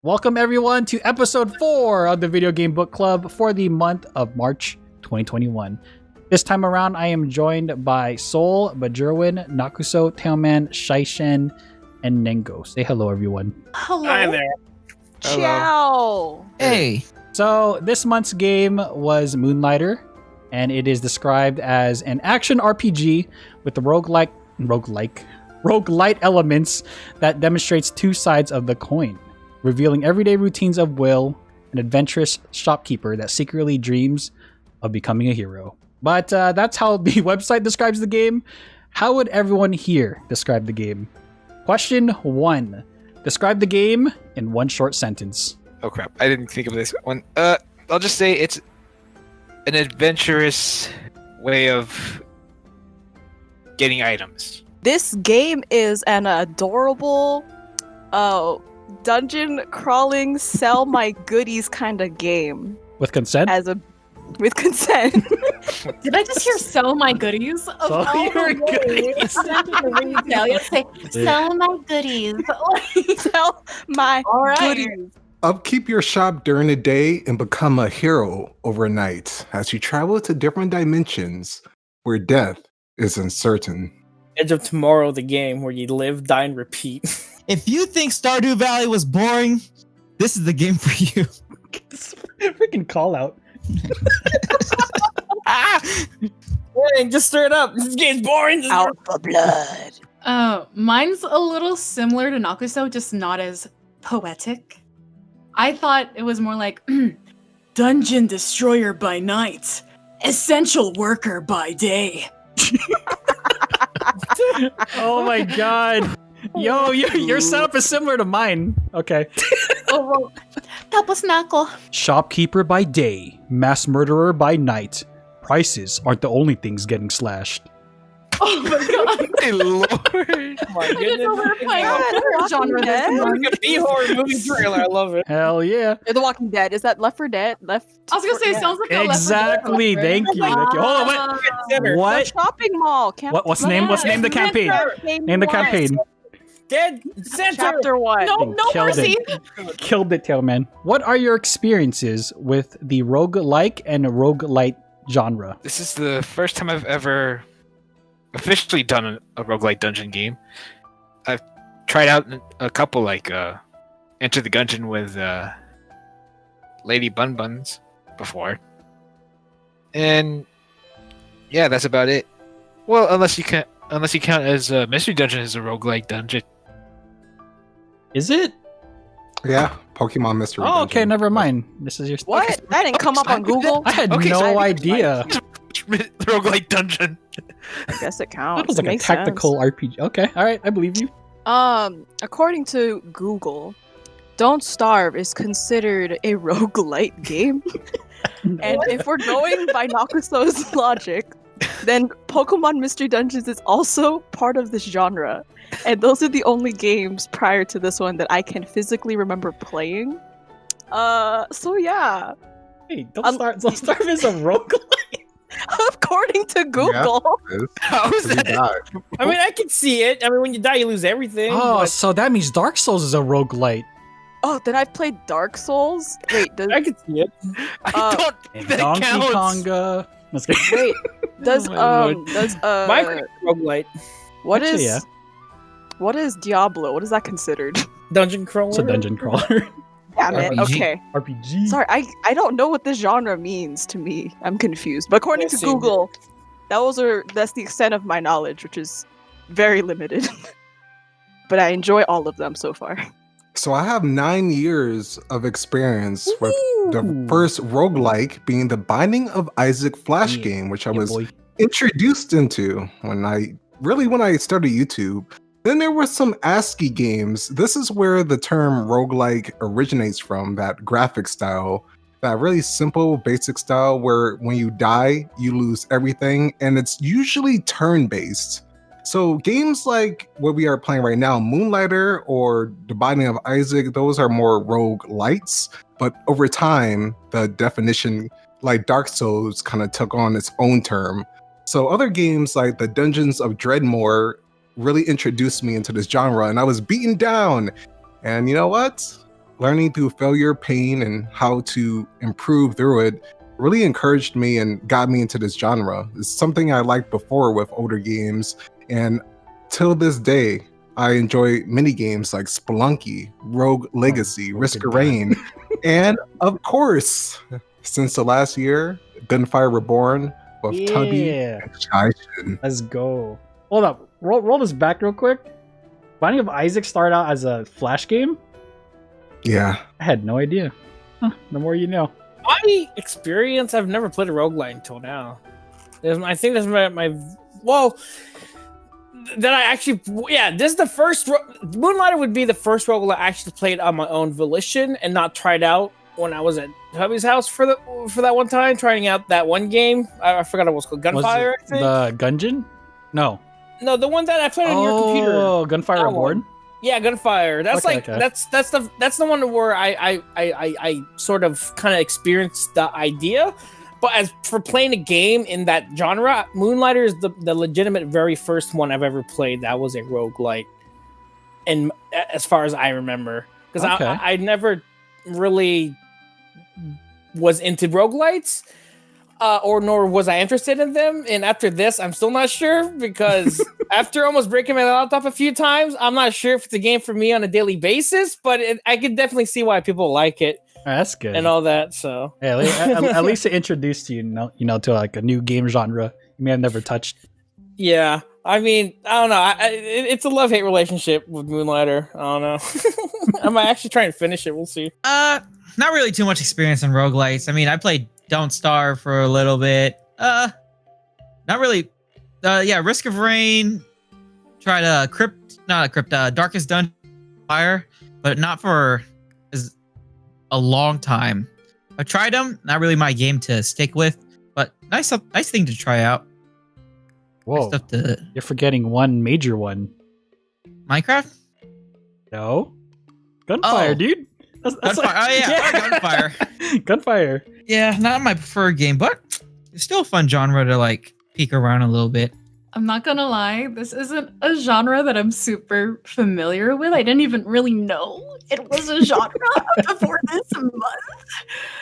Welcome everyone to episode 4 of the Video Game Book Club for the month of March 2021. This time around, I am joined by Sol, Bajirwin, Nakuso, Tailman, Shaishen, and Nengo. Say hello, everyone. Hello. Hi there. Ciao. Hey. So this month's game was Moonlighter, and it is described as an action RPG with the roguelite elements that demonstrates two sides of the coin, revealing everyday routines of Will, an adventurous shopkeeper that secretly dreams of becoming a hero. But that's how the website describes the game. How would everyone here describe the game? Question 1. Describe the game in one short sentence. Oh crap, I didn't think of this one. I'll just say it's an adventurous way of getting items. This game is an adorable dungeon crawling sell my goodies kind of game. With consent? With consent. Did I just hear sell my goodies? Of Sell all your the ways goodies. to retail, you say sell my goodies. Sell my All right. goodies. Upkeep your shop during the day and become a hero overnight as you travel to different dimensions where death is uncertain. Edge of Tomorrow, the game where you live, die, and repeat. If you think Stardew Valley was boring, this is the game for you. Freaking call out. Dang, just stir it up. This game's boring. Out for blood. Mine's a little similar to Nakuso, just not as poetic. I thought it was more like dungeon destroyer by night, essential worker by day. Oh my god. Yo, your setup is similar to mine. Okay. Oh, well, tapos na ako. Shopkeeper by day, mass murderer by night. Prices aren't the only things getting slashed. Oh my god. Hey lord! Oh my I didn't know we were playing God, a horror genre this Dead? month. Like a B-horror movie trailer. I love it. Hell yeah. The Walking Dead. Is that Left 4 Dead? I was gonna say, it sounds like a Exactly. Left 4 Dead Thank you. Thank you. Hold on. Center. What? Shopping mall. What's name the campaign? Name the campaign. Dead Center. Chapter 1. No, no Killed mercy. Killed it, Tailman. What are your experiences with the roguelike and roguelite genre? This is the first time I've ever officially done a roguelite dungeon game. I've tried out a couple like Enter the Gungeon with Lady Bun Buns before. And yeah, that's about it. Well, unless you count as Mystery Dungeon as a roguelike dungeon. Is it? Yeah, Pokemon Mystery Oh, Dungeon. okay, never mind. This is your What? That didn't come up on Google. I had Okay, no so- idea. Roguelike dungeon. I guess it counts. That was like It a makes tactical sense. RPG. Okay, all right, I believe you. According to Google, Don't Starve is considered a roguelite game. And if we're going by Nakuso's logic, then Pokemon Mystery Dungeons is also part of this genre. And those are the only games prior to this one that I can physically remember playing. So yeah. Hey, Don't Starve is a roguelike. According to Google. How is You that? died. I mean, I can see it. I mean, when you die, you lose everything. Oh, but so that means Dark Souls is a roguelite. Oh, then I've played Dark Souls. Wait, does I can see it. I don't And think that Donkey counts. Konga. Let's go. wait, does Oh my Minecraft roguelite. what Actually, is yeah. what is Diablo? What is that considered? Dungeon crawler. It's a dungeon crawler. Damn it. RPG. Okay. RPG. Sorry, I don't know what this genre means to me. I'm confused. But according Yeah, to same here. Google, that's the extent of my knowledge, which is very limited. But I enjoy all of them so far. So I have 9 years of experience with the Ooh. first roguelike being the Binding of Isaac Flash Yeah. game, which I Yeah, was boy. introduced into when I started YouTube. Then there were some ASCII games. This is where the term roguelike originates from, that graphic style, that really simple, basic style where when you die, you lose everything, and it's usually turn-based. So games like what we are playing right now, Moonlighter or The Binding of Isaac, those are more roguelites. But over time, the definition, like Dark Souls, kind of took on its own term. So other games like the Dungeons of Dreadmore really introduced me into this genre, and I was beaten down. And you know what? learning through failure, pain, and how to improve through it really encouraged me and got me into this genre. It's something I liked before with older games, and till this day, I enjoy mini games like Spelunky, Rogue Legacy, Risk of Rain, and of course, since the last year, Gunfire Reborn with Tubby and Chai-Shin. Let's go. Hold up. Roll this back real quick. Binding of Isaac started out as a Flash game? Yeah. I had no idea. Huh, the more you know. My experience, I've never played a roguelite until now. I think that's my well, that I actually, this is the first, Moonlighter would be the first roguelite I actually played on my own volition and not tried out when I was at hubby's house for that one time, trying out that one game. I forgot what it was called. Gunfire, I think? The Gungeon? No, the one that I played on your computer. Oh, Gunfire Reborn? Yeah, Gunfire. That's Okay. that's the one where I sort of kind of experienced the idea. But as for playing a game in that genre, Moonlighter is the legitimate very first one I've ever played that was a roguelite. And as far as I remember, because I never really was into roguelites. Nor was I interested in them. And after this, I'm still not sure, because after almost breaking my laptop a few times, I'm not sure if it's a game for me on a daily basis, but I could definitely see why people like it. That's good. And all that, so. Yeah, at least it introduced you, to like a new game genre you may have never touched. Yeah. I mean, I don't know. It's a love-hate relationship with Moonlighter. I don't know. I might actually try and finish it. We'll see. Not really too much experience in roguelites. I mean, I played Don't Starve for a little bit. Not really. Risk of Rain. Tried Darkest Dungeon Fire, but not for a long time. I tried them. Not really my game to stick with, but nice thing to try out. Whoa, nice you're forgetting one major one. Minecraft? No, Gunfire, dude. That's Gunfire. Oh yeah, Gunfire. Gunfire. Yeah, not my preferred game, but it's still a fun genre to like peek around a little bit. I'm not gonna lie, this isn't a genre that I'm super familiar with. I didn't even really know it was a genre before this month.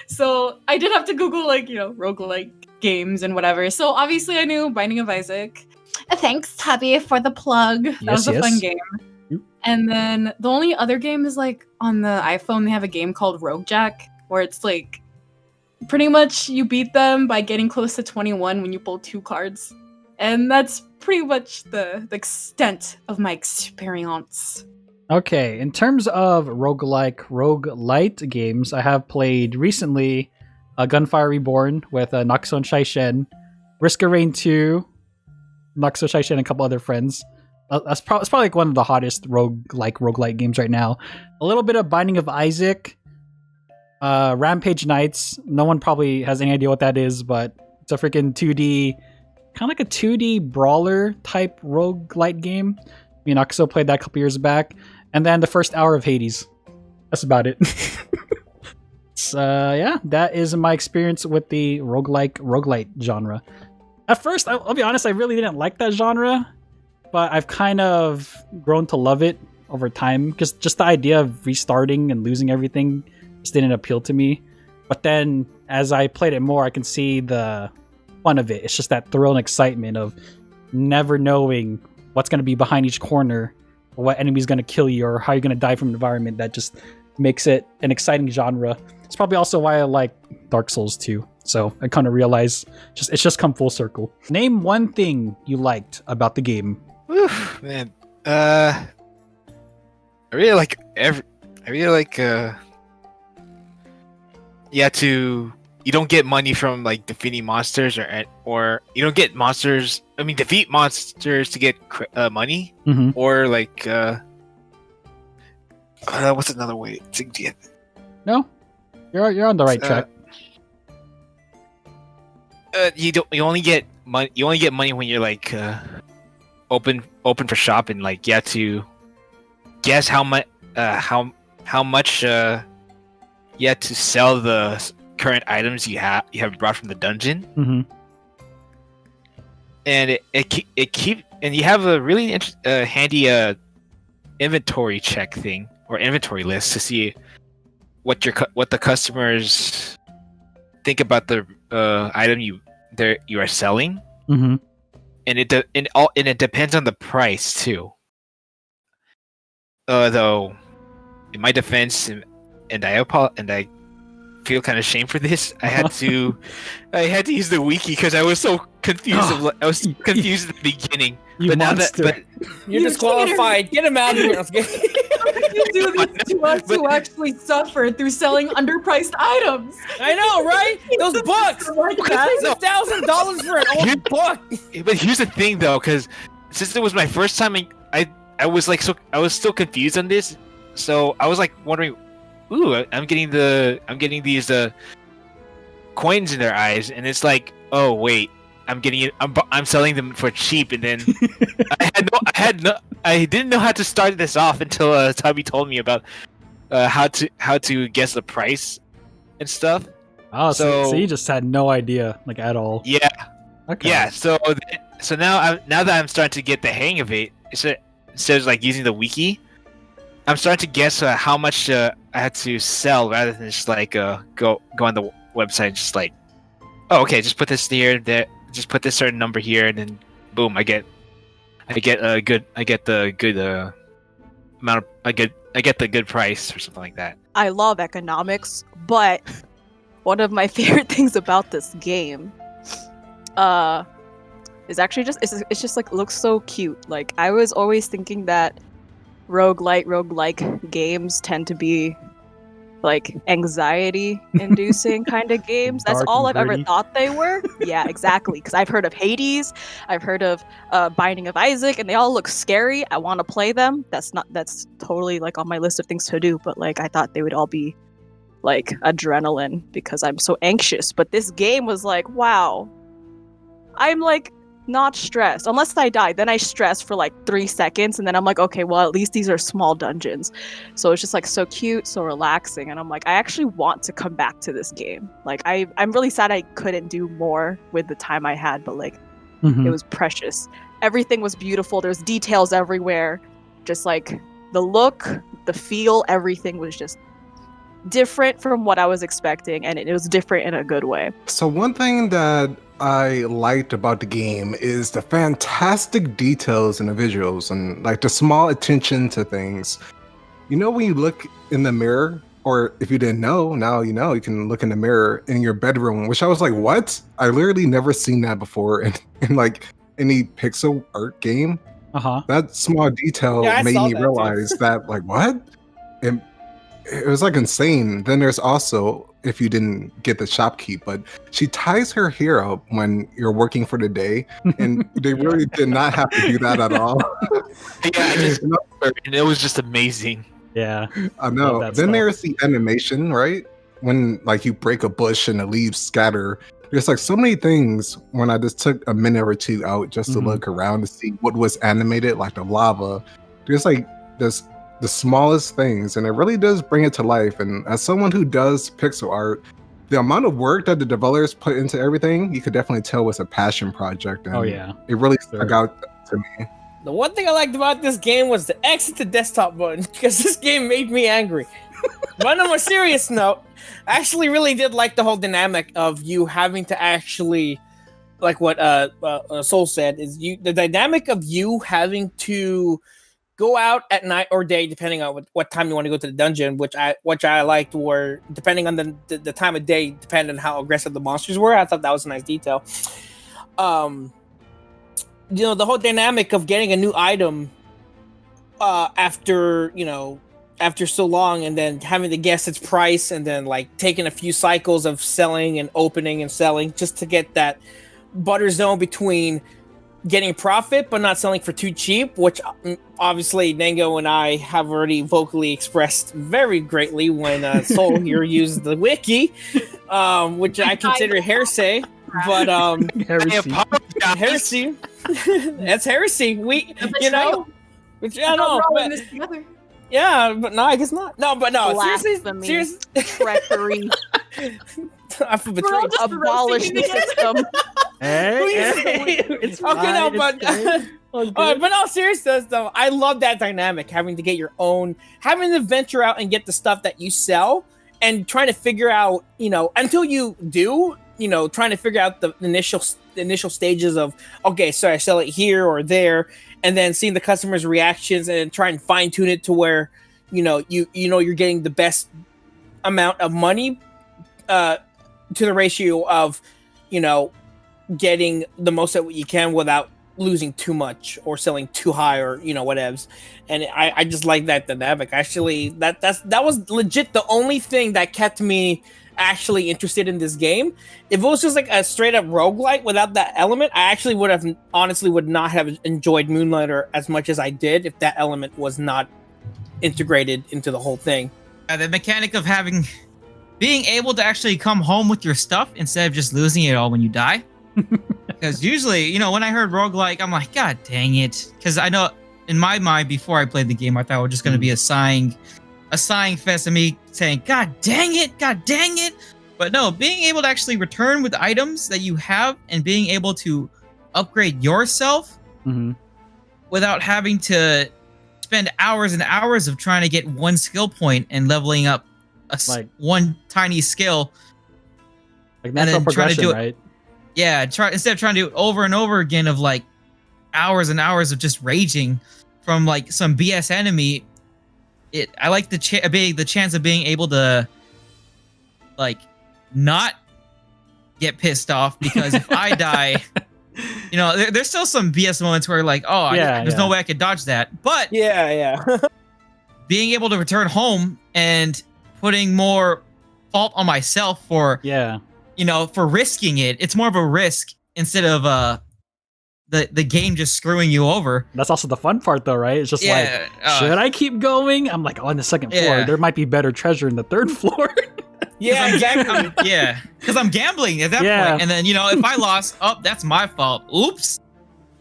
So I did have to Google roguelike games and whatever. So obviously I knew Binding of Isaac. Thanks, Tubby, for the plug. That was a fun game. And then the only other game is like on the iPhone, they have a game called Rogue Jack, where it's like pretty much you beat them by getting close to 21 when you pull 2 cards. And that's pretty much the extent of my experience. Okay, in terms of roguelite games, I have played recently Gunfire Reborn with Naxo and Shai-Shen, Risk of Rain 2, Naxo, Shai-Shen, and a couple other friends. It's probably like one of the hottest roguelite games right now. A little bit of Binding of Isaac, Rampage Knights. No one probably has any idea what that is, but it's a freaking 2D, kind of like a 2D brawler type roguelite game. Me and Naxo played that a couple years back. And then the first hour of Hades. That's about it. So, that is my experience with the roguelite genre. At first, I'll be honest, I really didn't like that genre, but I've kind of grown to love it over time, because just the idea of restarting and losing everything just didn't appeal to me. But then, as I played it more, I can see the fun of it. It's just that thrill and excitement of never knowing what's going to be behind each corner, or what enemy's going to kill you, or how you're going to die from an environment. That just makes it an exciting genre. It's probably also why I like Dark Souls too. So I kind of realize it's just come full circle. Name one thing you liked about the game. Oof, man. I really like you don't get money from like defeating monsters, or you don't get monsters. I mean, defeat monsters to get money, or like what's another way to get? No, you're on the right track. You only get money. You only get money when you're like open for shop, and like you have to guess how much you have to sell the current items you have brought from the dungeon. And and you have a really handy inventory check thing, or inventory list, to see what the customers think about the item you are selling, Mm-hmm. and it depends on the price too. Though, in my defense, and I feel kind of shame for this. I had to use the wiki because I was so confused. I was confused at the beginning. You monster. You're disqualified. Get him out of here. You do this to us who actually suffer through selling underpriced items. I know, right? Those books. $1,000 for an old book. But here's the thing, though, because since it was my first time, I was like I was still confused on this, so I was like wondering, ooh, I'm getting these coins in their eyes, and it's like, oh wait, I'm selling them for cheap, and then I didn't know how to start this off until Tubby told me about how to guess the price and stuff. Oh, so you just had no idea, like, at all. Yeah. Okay. Yeah. So now that I'm starting to get the hang of it, instead of like using the wiki, I'm starting to guess how much I had to sell rather than just like go on the website and just like, oh, okay, just put this here, there, just put this certain number here, and then boom, I get the good amount of, I get the good price or something like that. I love economics, but one of my favorite things about this game is actually it's just like looks so cute. Like, I was always thinking that roguelike games tend to be like anxiety inducing kind of games. That's Dark all and I've ever gritty. thought they were. Yeah, exactly. Because I've heard of Hades, I've heard of Binding of Isaac, and they all look scary. I want to play them. That's totally like on my list of things to do, but like I thought they would all be like adrenaline because I'm so anxious. But this game was like, wow, I'm like not stressed. Unless I die, then I stress for like 3 seconds, and then I'm like, okay, well, at least these are small dungeons. So it's just like so cute, so relaxing, and I'm like, I actually want to come back to this game. Like, I'm really sad I couldn't do more with the time I had, but like Mhm. it was precious. Everything was beautiful. There's details everywhere. Just like the look, the feel, everything was just different from what I was expecting, and it was different in a good way. So one thing that I liked about the game is the fantastic details in the visuals and like the small attention to things. You know, when you look in the mirror, or if you didn't know, now you know, you can look in the mirror in your bedroom, which I was like, what? I literally never seen that before in like any pixel art game. Uh-huh. That small detail Yeah, I made saw me that too. realize that, like, what? It was like insane. Then there's also, if you didn't get the shopkeep, but she ties her hair up when you're working for the day, and they really did not have to do that at all. Yeah, and it was just amazing. Yeah. I Love know. that Then stuff. there's the animation, right? When like you break a bush and the leaves scatter. There's like so many things when I just took a minute or two out just to Mhm. look around to see what was animated, like the lava. There's like this the smallest things, and it really does bring it to life. And as someone who does pixel art, the amount of work that the developers put into everything, you could definitely tell was a passion project. And Oh yeah. it really stuck Sure. out to me. The one thing I liked about this game was the exit to desktop button, because this game made me angry. But on a serious note, I actually really did like the whole dynamic of you having to actually, like what Soul said, is the dynamic of you having to go out at night or day, depending on what time you want to go to the dungeon, which I liked, or depending on the time of day, depending on how aggressive the monsters were. I thought that was a nice detail. You know, the whole dynamic of getting a new item after so long, and then having to guess its price, and then like taking a few cycles of selling and opening and selling just to get that butter zone between getting profit but not selling for too cheap, which obviously Nango and I have already vocally expressed very greatly when Soul here used the wiki, which I consider heresy. But Heresy. heresy, that's heresy. Which I know, We're all but in this together. yeah, but no, I guess not. No, but no, Blasphemy. seriously, Treachery. I feel We're all betrayed. just Abolish roasting the each other. system. Hey, it's Okay, fine, no, it's but good. All good. but no, seriously though, I love that dynamic, having to get your own, having to venture out and get the stuff that you sell, and trying to figure out, until you do, trying to figure out the initial stages of, okay, so I sell it here or there, and then seeing the customer's reactions and try and fine tune it to where, you're getting the best amount of money to the ratio of, getting the most of what you can without losing too much or selling too high or whatevs. And I just like that dynamic. Actually, that was legit the only thing that kept me actually interested in this game. If it was just like a straight up roguelike without that element, I actually would not have enjoyed Moonlighter as much as I did if that element was not integrated into the whole thing. The mechanic of being able to actually come home with your stuff instead of just losing it all when you die. Because usually, when I heard roguelike, I'm like, God dang it. Because I know in my mind, before I played the game, I thought it was just going to be a sighing fest of me saying, God dang it. But no, being able to actually return with items that you have and being able to upgrade yourself without having to spend hours and hours of trying to get one skill point and leveling up one tiny skill. Like natural progression, right? Yeah, instead of trying to do it over and over again of like hours and hours of just raging from like some BS enemy. I like the chance of being able to like not get pissed off, because if I die, there's still some BS moments where like, there's no way I could dodge that. But being able to return home and putting more fault on myself for for risking it. It's more of a risk instead of the game just screwing you over. That's also the fun part, though, right? It's just should I keep going? I'm like, on the second floor, there might be better treasure in the third floor. Exactly. Because I'm gambling at that point. And then, if I lost, that's my fault. Oops.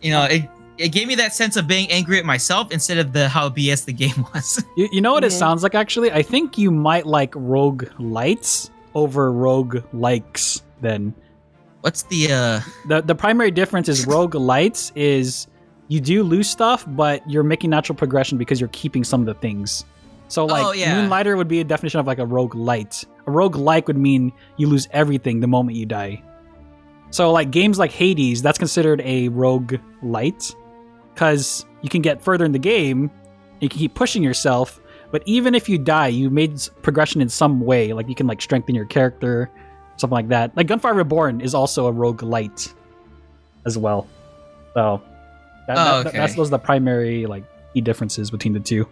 It gave me that sense of being angry at myself instead of how BS the game was. You know what it sounds like, actually? I think you might like roguelites over roguelikes then. What's the primary difference is roguelites is you do lose stuff, but you're making natural progression because you're keeping some of the things. So Moonlighter would be a definition of like a roguelite. A roguelike would mean you lose everything the moment you die. So like games like Hades, that's considered a roguelite because you can get further in the game, you can keep pushing yourself, but even if you die, you made progression in some way. Like you can like strengthen your character, something like that. Like Gunfire Reborn is also a roguelite as well. So those are the primary like key differences between the two.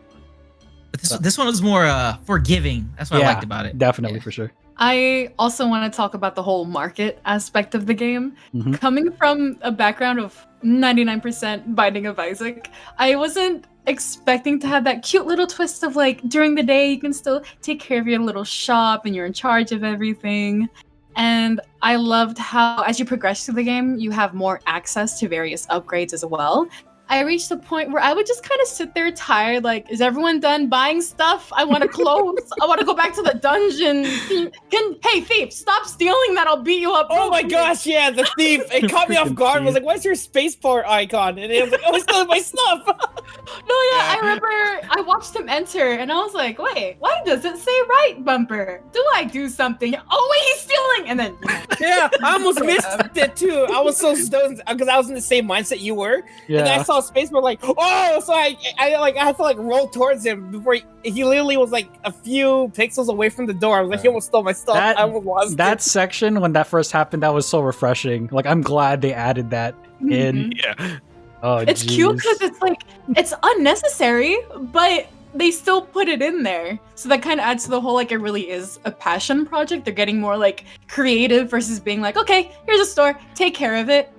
But this one was more forgiving. That's what I liked about it. Definitely, for sure. I also want to talk about the whole market aspect of the game. Coming from a background of 99% Binding of Isaac, I wasn't expecting to have that cute little twist of like during the day you can still take care of your little shop and you're in charge of everything. And I loved how as you progress through the game, you have more access to various upgrades as well. I reached the point where I would just kind of sit there tired, like, is everyone done buying stuff? I want to close. I want to go back to the dungeon. Hey, thief, stop stealing that. I'll beat you up. Oh my gosh, yeah, the thief. It caught me off guard. I was like, what's your spaceport icon? And it was like, oh, he's stealing my stuff. I remember I watched him enter and I was like, wait, why does it say right bumper? Do I do something? Oh, wait, he's stealing. And then. Yeah, I almost missed it too. I was so stoned because I was in the same mindset you were. Yeah. And I saw spacebar like, oh, so I had to like roll towards him before he literally was like a few pixels away from the door. I was like, he almost stole my stuff. I almost lost that section when that first happened. That was so refreshing. Like, I'm glad they added that in. Yeah. Oh, it's cute because it's like it's unnecessary, but they still put it in there. So that kind of adds to the whole like it really is a passion project. They're getting more like creative versus being like, okay, here's a store, take care of it.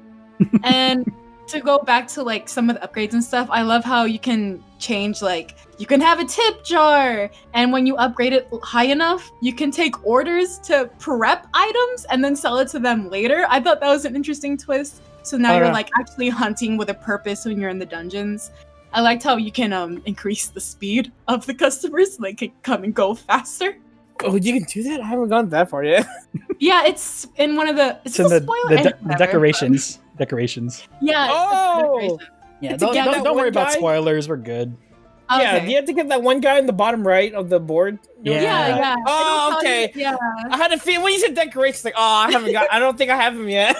And to go back to like some of the upgrades and stuff, I love how you can change, like you can have a tip jar, and when you upgrade it high enough, you can take orders to prep items and then sell it to them later. I thought that was an interesting twist. So now you're like actually hunting with a purpose when you're in the dungeons. I liked how you can increase the speed of the customers, so they can come and go faster. Oh, you can do that? I haven't gone that far yet. Yeah, it's in one of the. It's in the decorations. Decorations. Yeah. Oh. Yeah. Don't worry about spoilers. We're good. Yeah, Okay. you have to get that one guy in the bottom right of the board. Yeah. Yeah. Oh, I don't know how okay. Yeah. I had a feeling when you said decorations, like, I don't think I have them yet.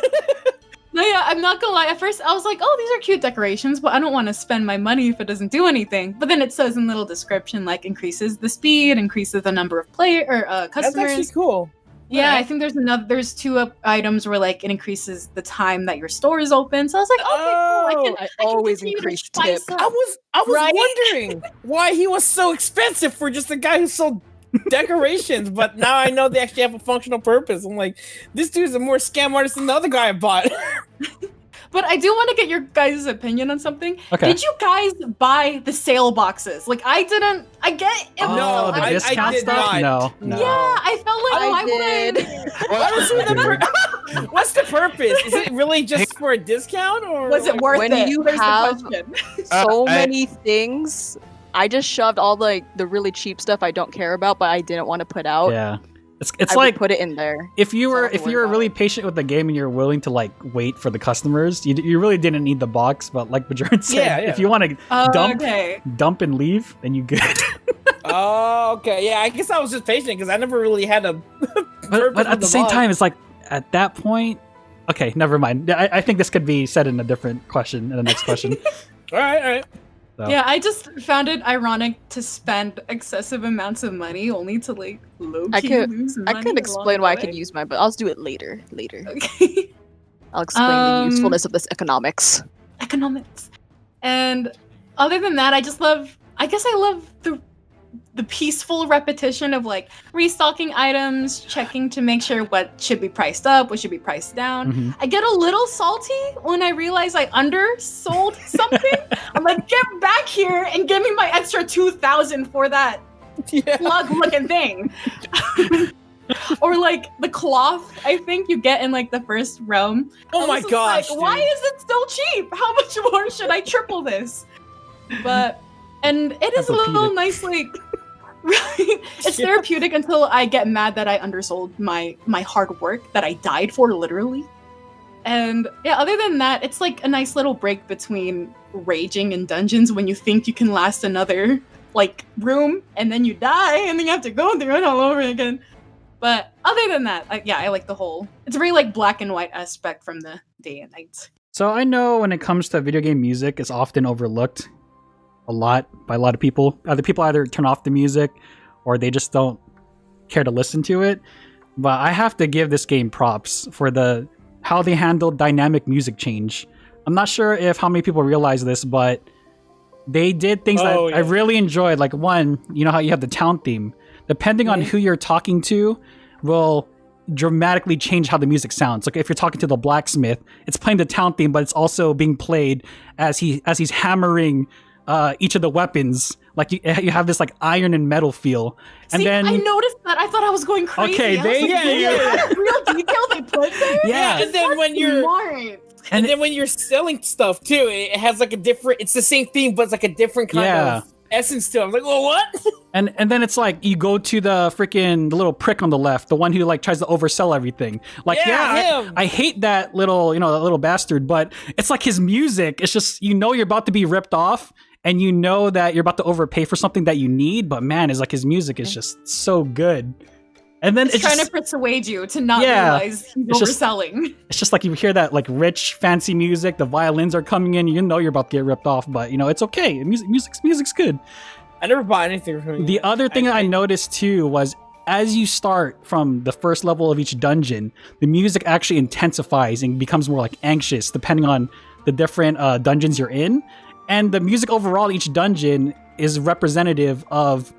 No, yeah, I'm not gonna lie. At first, I was like, "Oh, these are cute decorations," but I don't want to spend my money if it doesn't do anything. But then it says in little description, like, increases the speed, increases the number of That's customers. actually cool. Yeah, Alright. I think there's two items where like it increases the time that your store is open. So I was like, okay, cool. I can always continue to increase spice tip. up. I was Right? wondering why he was so expensive for just a guy who sold decorations, but now I know they actually have a functional purpose. I'm like, this dude's a more scam artist than the other guy I bought. But I do want to get your guys' opinion on something. Okay. Did you guys buy the sale boxes? Like I didn't. I get it. Oh, No, the I discount did stuff? not. No. Yeah, I felt like I why did. would I don't see what's the purpose? Is it really just for a discount, or was it worth When it? you There's the have- question. So I- many things. I just shoved all the really cheap stuff I don't care about, but I didn't want to put out. Yeah. It's I like would put it in there. if you so I were don't have to if worry you were about really it. patient with the game and you're willing to like wait for the customers, you really didn't need the box. But like Bajoran said, Yeah, yeah. if you want to dump Okay. dump and leave, then you good. Oh, okay. Yeah, I guess I was just patient because I never really had a. but purpose at with the same box. time, it's like at that point. Okay, never mind. I think this could be said in a different question in the next question. All right. So. Yeah, I just found it ironic to spend excessive amounts of money only to like low I key could- lose money. I could along explain the why I way. could use mine, but I'll do it later. Okay. I'll explain the usefulness of this economics. Economics. And other than that, I guess I love the peaceful repetition of like restocking items, checking to make sure what should be priced up, what should be priced down. Mhm. I get a little salty when I realize I undersold something. I'm like, get back here and give me my extra 2,000 for that Yeah. plug looking thing. Or like the cloth I think you get in like the first realm. Oh I my was just gosh. like, why dude. is it still cheap? How much more should I triple this? But and it is a little Therapeutic. nice like right. It's Yeah. therapeutic until I get mad that I undersold my hard work that I died for literally. And yeah, other than that, it's like a nice little break between raging in dungeons when you think you can last another like room and then you die and then you have to go through it all over again. But other than that, I like the whole. It's a very like black and white aspect from the day and night. So I know when it comes to video game music, it's often overlooked a lot by a lot of people. Other people either turn off the music or they just don't care to listen to it. But I have to give this game props for how they handled dynamic music change. I'm not sure if how many people realize this, but they did things that Oh, yeah. I really enjoyed. Like one, you know how you have the town theme. Depending on Mhm. who you're talking to, will dramatically change how the music sounds. Like if you're talking to the blacksmith, it's playing the town theme, but it's also being played as he's hammering each of the weapons. Like you have this like iron and metal feel. And See, then I noticed that. I thought I was going crazy. Okay, I was they- like, yeah, "Really? yeah. That's real detail they put there. yeah, And then when you're Smart. and then when you're selling stuff too, it has like a different. It's the same theme, but it's like a different kind Yeah. of essence to it. I'm like, well, what? and then it's like you go to the little prick on the left, the one who like tries to oversell everything. Like him. I hate that little that little bastard, but it's like his music. It's just you're about to be ripped off. And you know that you're about to overpay for something that you need, but man, it's like his music is just so good. And then It's it's trying just, to persuade you to not Yeah. realize he's It's just- overselling. it's just like you hear that like rich, fancy music. The violins are coming in. You know you're about to get ripped off, but it's okay. Music's good. I never bought anything from you. The other thing I I- noticed too was as you start from the first level of each dungeon, the music actually intensifies and becomes more like anxious depending on the different dungeons you're in. And the music overall in each dungeon is representative of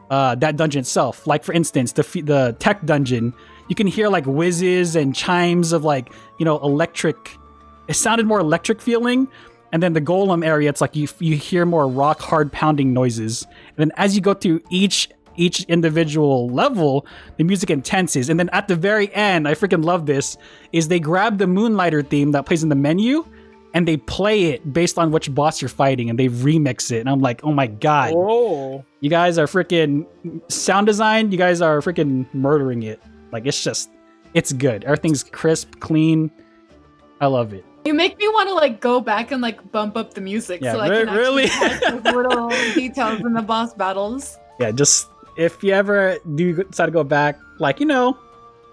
that dungeon itself. Like for instance, the tech dungeon, you can hear like whizzes and chimes of like electric. It sounded more electric feeling. And then the golem area, it's like you hear more rock hard pounding noises. And then as you go through each individual level, the music intenses. And then at the very end, I freaking love this, is they grab the Moonlighter theme that plays in the menu and they play it based on which boss you're fighting and they remix it. And I'm like, oh my God, Oh, you guys are freaking sound design. You guys are freaking murdering it. Like it's good. Everything's crisp, clean. I love it. You make me want to like go back and like bump up the music Yeah, so I can really? actually catch those little details in the boss battles. Yeah, just if you ever do decide to go back, like, you know,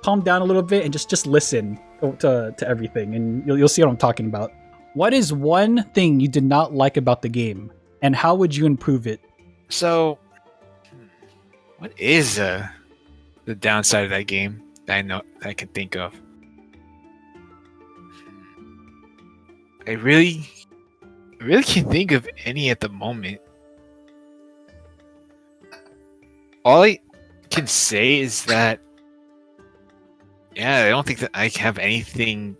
calm down a little bit and just listen to everything, and you'll see what I'm talking about. What is one thing you did not like about the game, and how would you improve it? So, what is the downside of that game that I can think of? I really can't think of any at the moment. All I can say is that, yeah, I don't think that I have anything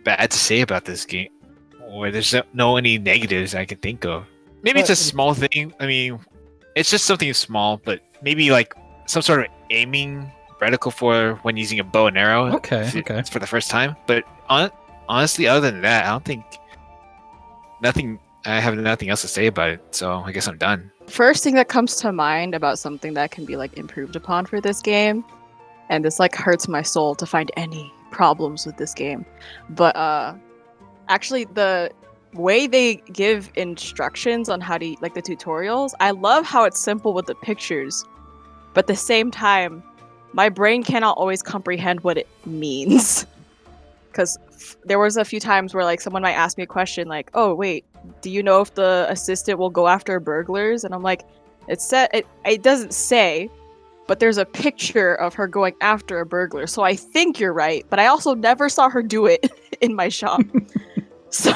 bad to say about this game, or there's no any negatives I can think of. Maybe it's a small thing. I mean, it's just something small, but maybe like some sort of aiming reticle for when using a bow and arrow. Okay. It's for the first time. But honestly, other than that, I don't think nothing. I have nothing else to say about it. So I guess I'm done. First thing that comes to mind about something that can be like improved upon for this game, and this like hurts my soul to find any problems with this game, but actually the way they give instructions on how to like the tutorials, I love how it's simple with the pictures, but at the same time my brain cannot always comprehend what it means. Because there was a few times where like someone might ask me a question like, oh wait, do you know if the assistant will go after burglars? And I'm like, it doesn't say, but there's a picture of her going after a burglar, so I think you're right, but I also never saw her do it in my shop. So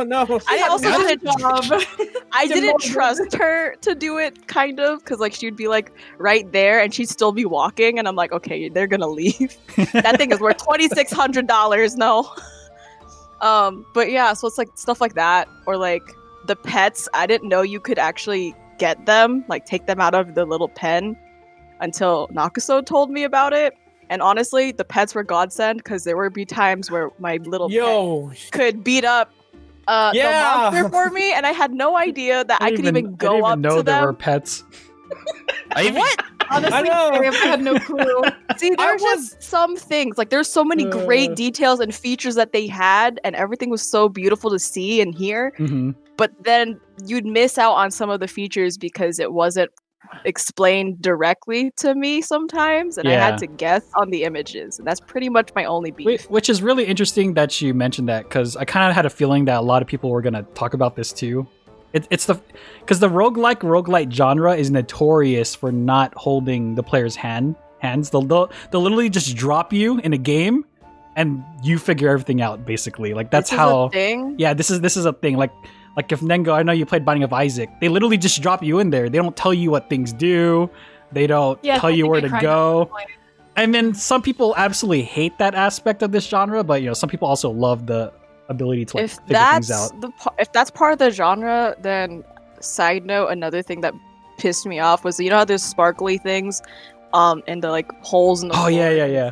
No. I also I didn't Demoted. trust her to do it, kind of, because like she'd be like right there and she'd still be walking, and I'm like, okay, they're gonna leave. That thing is worth $2,600. No. But yeah, so it's like stuff like that, or like the pets. I didn't know you could actually get them, like take them out of the little pen, until Nakuso told me about it. And honestly, the pets were godsend, because there would be times where my little pet could beat up the monster for me, and I had no idea that I could even go up I didn't even know to there them. were pets. What? Honestly, I had no clue. See, there's just some things. Like, there's so many great details and features that they had, and everything was so beautiful to see and hear. Mm-hmm. But then you'd miss out on some of the features because it wasn't explained directly to me sometimes, and I had to guess on the images. And that's pretty much my only beef. Which is really interesting that you mentioned that, because I kind of had a feeling that a lot of people were going to talk about this too. It's because the roguelite genre is notorious for not holding the player's hands. They'll literally just drop you in a game and you figure everything out, basically. Like, that's this how is a thing? Yeah, this is a thing. Like if Nengo, I know you played Binding of Isaac, they literally just drop you in there. They don't tell you what things do. They don't tell you where to go. I mean, some people absolutely hate that aspect of this genre, but some people also love the ability to figure things out. If that's part of the genre, then side note, another thing that pissed me off was, how there's sparkly things in the like holes in the floor. Yeah.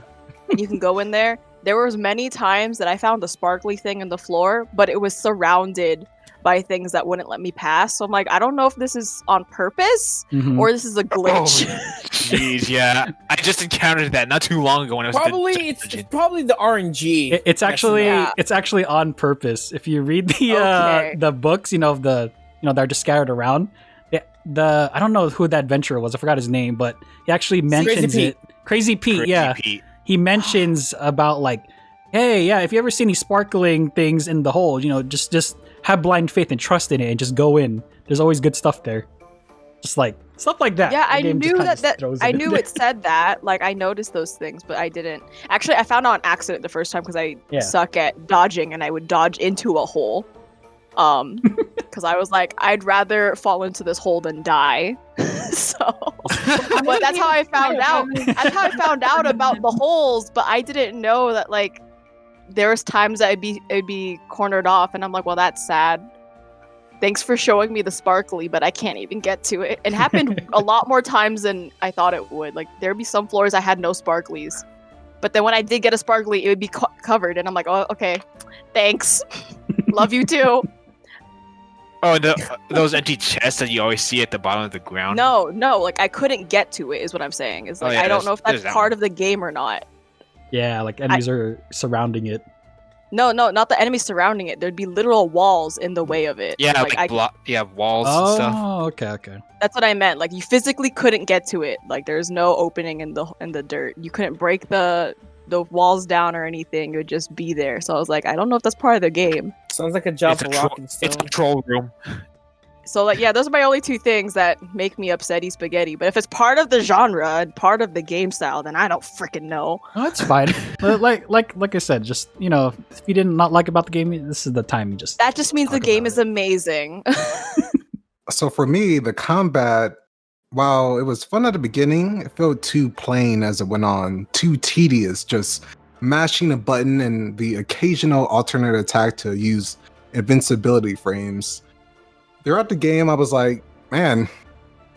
You can go in there. There was many times that I found the sparkly thing in the floor, but it was surrounded by things that wouldn't let me pass. So I'm like, I don't know if this is on purpose or this is a glitch. Jeez, yeah. I just encountered that not too long ago when I was It's probably the RNG. It's actually on purpose. If you read the books, they're just scattered around. I don't know who that adventurer was. I forgot his name, but he actually mentions it. Crazy Pete, Pete. He mentions about like, hey, yeah, if you ever see any sparkling things in the hole, just have blind faith and trust in it and just go in. There's always good stuff there. Just like stuff like that. Yeah, I knew I knew it said that. Like, I noticed those things, but I didn't. Actually, I found out on accident the first time because I suck at dodging, and I would dodge into a hole. Because I was like, I'd rather fall into this hole than die. But that's how I found out. That's how I found out about the holes. But I didn't know that like there was times that it'd be cornered off, and I'm like, well, that's sad. Thanks for showing me the sparkly, but I can't even get to it. It happened a lot more times than I thought it would. Like, there'd be some floors I had no sparklies, but then when I did get a sparkly, it would be covered, and I'm like, oh, okay, thanks. Love you too. Oh, those empty chests that you always see at the bottom of the ground? No, like, I couldn't get to it, is what I'm saying. It's like, I don't know if that's part of the game or not. Yeah, like enemies are surrounding it. No, not the enemies surrounding it. There'd be literal walls in the way of it. Yeah, walls and stuff. Oh, okay. That's what I meant. Like you physically couldn't get to it. Like there's no opening in the dirt. You couldn't break the walls down or anything. It would just be there. So I was like, I don't know if that's part of the game. Sounds like a job for Rock and It's a Stone. control room. So like yeah, those are my only two things that make me upsetty spaghetti. But if it's part of the genre and part of the game style, then I don't freaking know. Oh, that's fine. But like I said, just if you didn't not like about the game, this is the time you just. That just means the talk game about is it. amazing. So for me, the combat, while it was fun at the beginning, it felt too plain as it went on, too tedious, just mashing a button and the occasional alternate attack to use invincibility frames. Throughout the game, I was like, man,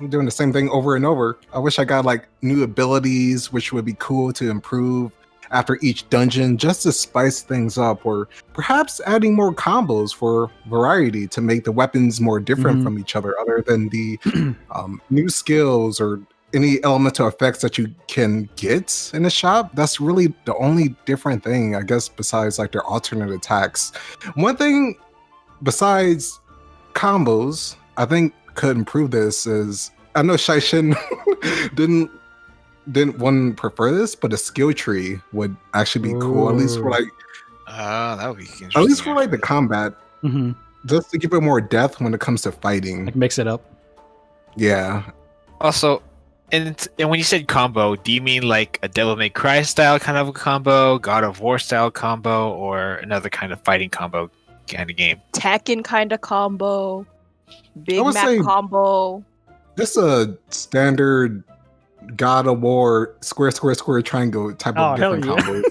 I'm doing the same thing over and over. I wish I got like new abilities, which would be cool to improve after each dungeon just to spice things up, or perhaps adding more combos for variety to make the weapons more different from each other, other than the new skills or any elemental effects that you can get in the shop. That's really the only different thing, I guess, besides like their alternate attacks. One thing besides combos I think could improve this is, I know Shaishin didn't one prefer this, but a skill tree would actually be cool, at least for like That would be interesting. at least for like the combat, Mm-hmm. just to give it more depth when it comes to fighting. Like mix it up. Yeah. Also, and when you said combo, do you mean like a Devil May Cry style kind of a combo, God of War style combo, or another kind of fighting combo kind of game? Tekken kind of combo, Big would Mac say- combo. Just a standard God of War square triangle type of Oh, hell different yeah. combos.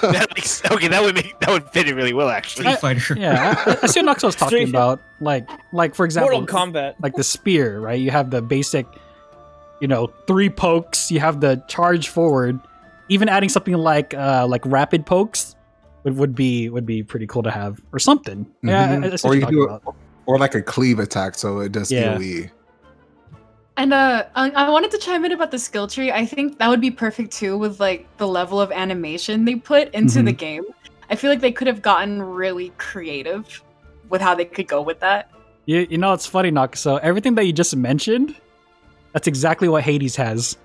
That would fit it really well, actually. Street Fighter. Yeah, I see what Noxo's talking Street- about. Like for example, Mortal Kombat. like the spear, right? You have the basic, 3 pokes. You have the charge forward. Even adding something like rapid pokes would be pretty cool to have, or something. Yeah, Mhm. I see what Or you're you talking do about. or like a cleave attack, so it does Yeah. AoE. And I wanted to chime in about the skill tree. I think that would be perfect too with like the level of animation they put into the game. I feel like they could have gotten really creative with how they could go with that. You know, it's funny, Noxo. Everything that you just mentioned, that's exactly what Hades has.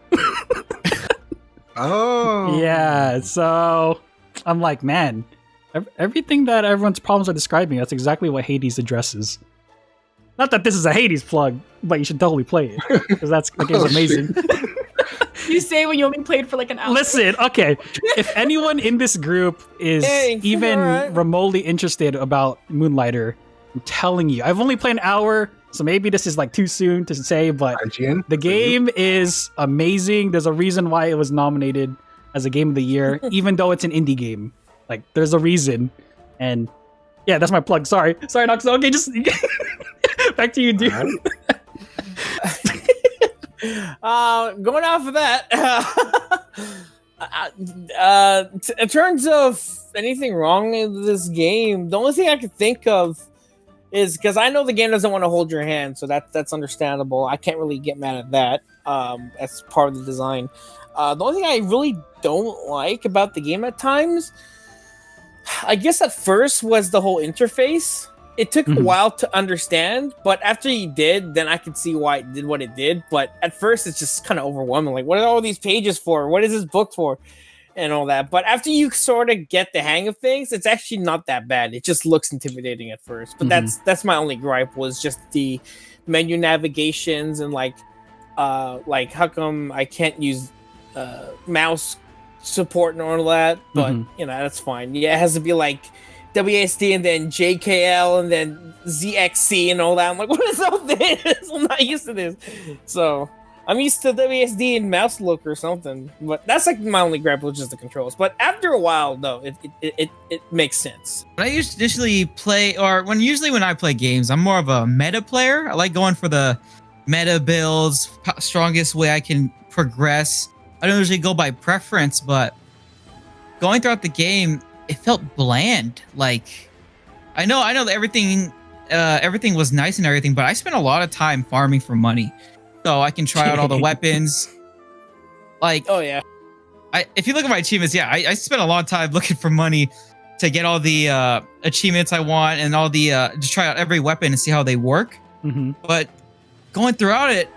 Oh. Yeah, so I'm like, man, everything that everyone's problems are describing, that's exactly what Hades addresses. Not that this is a Hades plug, but you should totally play it because that game's Oh, amazing. You say when you only played for like an hour. Listen, okay, if anyone in this group is Hey, even alright. remotely interested about Moonlighter, I'm telling you, I've only played an hour, so maybe this is like too soon to say, but IGN? the game is amazing. There's a reason why it was nominated as a game of the year, even though it's an indie game. Like, there's a reason. And yeah, that's my plug. Sorry, Noxo. Okay, just back to you, dude. Going off of that, in terms of anything wrong with this game, the only thing I can think of is because I know the game doesn't want to hold your hand, so that's understandable. I can't really get mad at that. That's part of the design. The only thing I really don't like about the game at times, I guess at first, was the whole interface. It took a while to understand, but after you did, then I could see why it did what it did. But at first, it's just kind of overwhelming. Like, what are all these pages for? What is this book for? And all that. But after you sort of get the hang of things, it's actually not that bad. It just looks intimidating at first. But that's my only gripe, was just the menu navigations and like how come I can't use mouse support and all that? But that's fine. Yeah, it has to be like WSD and then JKL and then ZXC and all that. I'm like, what is all this? I'm not used to this. So I'm used to WSD and mouse look or something. But that's like my only gripe, was just the controls. But after a while, though, it makes sense. When I usually play, or usually when I play games, I'm more of a meta player. I like going for the meta builds, strongest way I can progress. I don't usually go by preference, but going throughout the game, it felt bland. Like, I know that everything was nice and everything, but I spent a lot of time farming for money, so I can try out all the weapons. Like, Oh yeah. if you look at my achievements, yeah, I spent a long time looking for money to get all the achievements I want and all the just try out every weapon and see how they work. Mm-hmm. But going throughout it,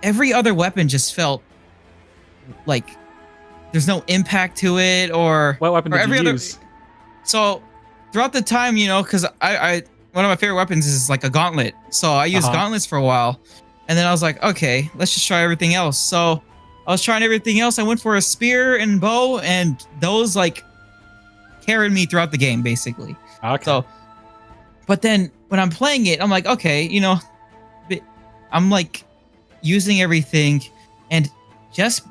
every other weapon just felt like there's no impact to it, or What weapon or did every you other. use? So throughout the time, because I one of my favorite weapons is like a gauntlet. So I used gauntlets for a while, and then I was like, okay, let's just try everything else. So I was trying everything else. I went for a spear and bow, and those like carried me throughout the game, basically. Okay. So, but then when I'm playing it, I'm like, okay, I'm like using everything and just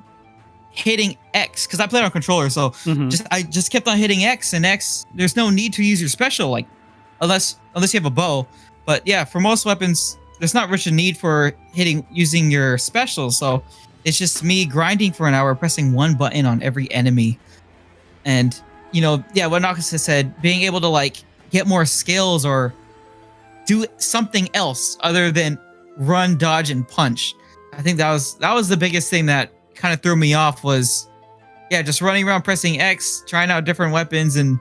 hitting X, because I played on controller, so Mhm. I just kept on hitting X and X. There's no need to use your special, like unless you have a bow. But yeah, for most weapons, there's not much a need for using your special. So it's just me grinding for an hour, pressing one button on every enemy. And what Nakasa said, being able to like get more skills or do something else other than run, dodge, and punch. I think that was the biggest thing that kind of threw me off, was just running around pressing X, trying out different weapons, and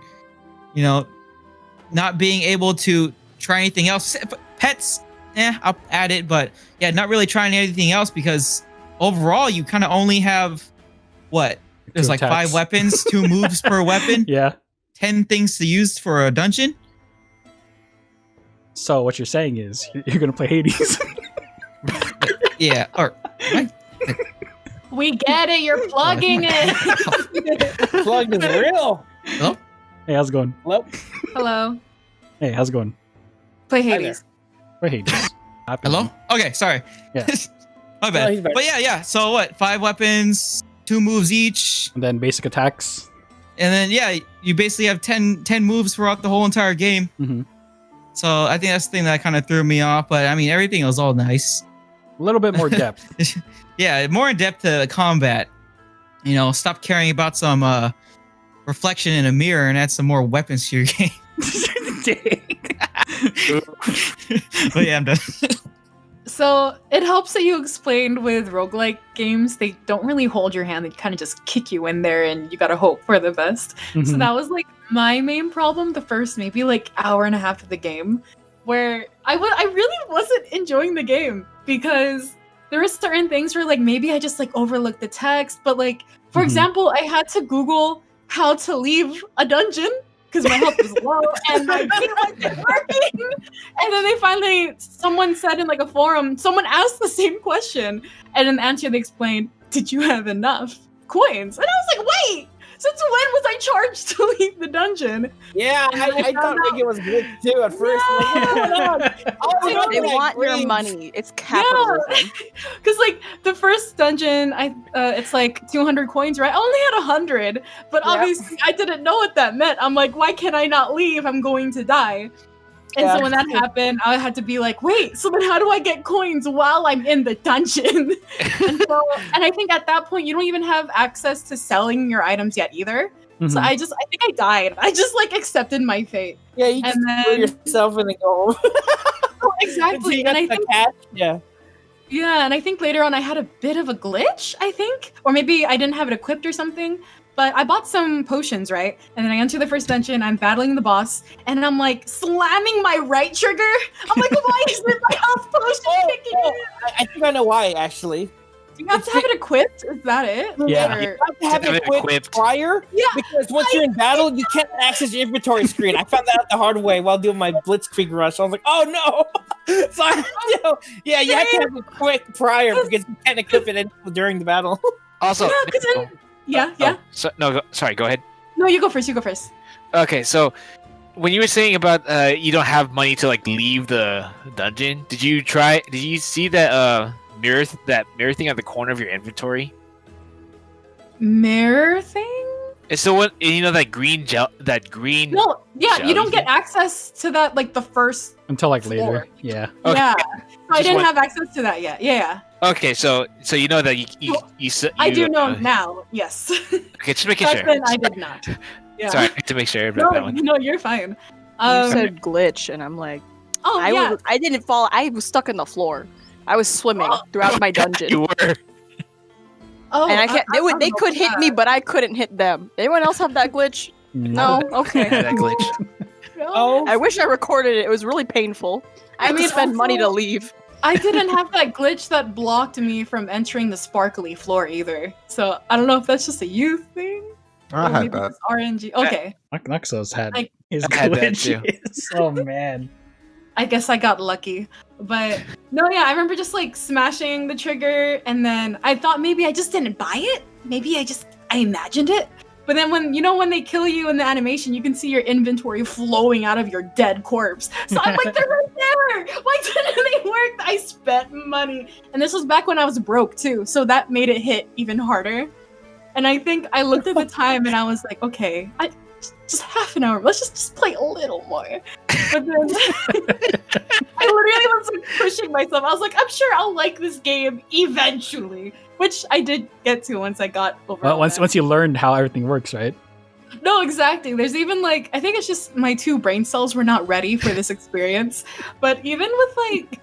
not being able to try anything else. Pets, I'll add it, but not really trying anything else, because overall you kind of only have there's 2 like attacks. 5 weapons, 2 moves per weapon, Yeah. 10 things to use for a dungeon. So what you're saying is you're gonna play Hades. Yeah, or We get it. You're plugging it. Plug is real. hello? Hey, how's it going? Hello? Hello. Hey, how's it going? Play Hi Hades. Play Hades. Hello? Okay, sorry. Yeah. My No, bad. he's back. But yeah. So what? 5 weapons, 2 moves each, And then basic attacks. and then you basically have 10 moves throughout the whole entire game. Mm-hmm. So I think that's the thing that kind of threw me off. But I mean, everything was all nice. A little bit more depth. Yeah, more in depth to combat. Stop caring about some reflection in a mirror and add some more weapons to your game. But yeah, I'm done. So it helps that you explained with roguelike games, they don't really hold your hand. They kind of just kick you in there and you gotta hope for the best. So Mhm. that was like my main problem the first maybe like hour and a half of the game, where I really wasn't enjoying the game, because there were certain things where like maybe I just like overlooked the text, but like for Mhm. example, I had to Google how to leave a dungeon because my health was low and my game wasn't working. And then someone said in like a forum, someone asked the same question, and in the answer they explained, "Did you have enough coins?" And I was like, "Wait, since when was I charged to leave the dungeon?" Yeah, I thought like it was good too at first. Like, what's going on? Oh, They like, want your green. money. It's capitalism. Because like the first dungeon, it's like 200 coins, right? I only had 100, but Yeah. obviously I didn't know what that meant. I'm like, why can I not leave? I'm going to die. And Yeah. so when that happened, I had to be like, wait, so then how do I get coins while I'm in the dungeon? and I think at that point, you don't even have access to selling your items yet either. So Mhm. I think I died. I just like accepted my fate. Yeah, you just And throw then- yourself and then go home. Exactly. You And I got the think catch. Yeah. Yeah, and I think later on I had a bit of a glitch, I think. Or maybe I didn't have it equipped or something. But I bought some potions, right? And then I enter the first dungeon, I'm battling the boss, and I'm like slamming my right trigger. I'm like, why isn't my health potion kicking in? I think I know why actually. Do you have to have it equipped? Is that it? Yeah. Or- You have to have Have it it equipped. equipped prior. Yeah, Because once you're in battle, you can't access your inventory screen. I found that out the hard way while doing my Blitzkrieg rush. I was like, oh no! So you have to have it quick prior because you can't equip it during the battle. Also, Yeah, 'cause then- yeah. sorry. Go ahead. No, you go first. You go first. Okay, so when you were saying about you don't have money to like leave the dungeon, did you see that mirror thing at the corner of your inventory? Mirror thing? It's the one, that green gel, that green. No, yeah, you don't Jelly? get access to that like the first. Until like later. Floor. Yeah. Okay. Yeah, so I Just didn't one- have access to that yet. Yeah. Okay, so you know that I do know now. Yes. Okay, just making Back sure. then I did not. Yeah. Sorry, to make sure about that No, one. no, you're fine. You said glitch, and I'm like, Oh yeah. I didn't fall. I was stuck in the floor. I was swimming throughout my dungeon, You were. Oh, and I can't. They don't they know could hit that. me, but I couldn't hit them. Anyone else have that glitch? No, I okay. had that glitch. Oh, I wish I recorded it. It was really painful. I had to spend money to also- leave. I didn't have that glitch that blocked me from entering the sparkly floor either. So I don't know if that's just a you thing. I or had maybe that. it's RNG. Okay, Noxo's had I- his I had that too. glitches. Oh man. I guess I got lucky. But no, yeah, I remember just like smashing the trigger, and then I thought maybe I just didn't buy it. Maybe I imagined it. But then when they kill you in the animation, you can see your inventory flowing out of your dead corpse. So I'm like, they're right there. Why didn't they work? I spent money. And this was back when I was broke too. So that made it hit even harder. And I think I looked at the time and I was like, okay, just half an hour. Let's just play a little more. But then I literally was like pushing myself. I was like, I'm sure I'll like this game eventually. Which I did get to once I got over. Well, all once that. once you learned how everything works, right? No, exactly. There's even like I think it's just my 2 brain cells were not ready for this experience. But even with like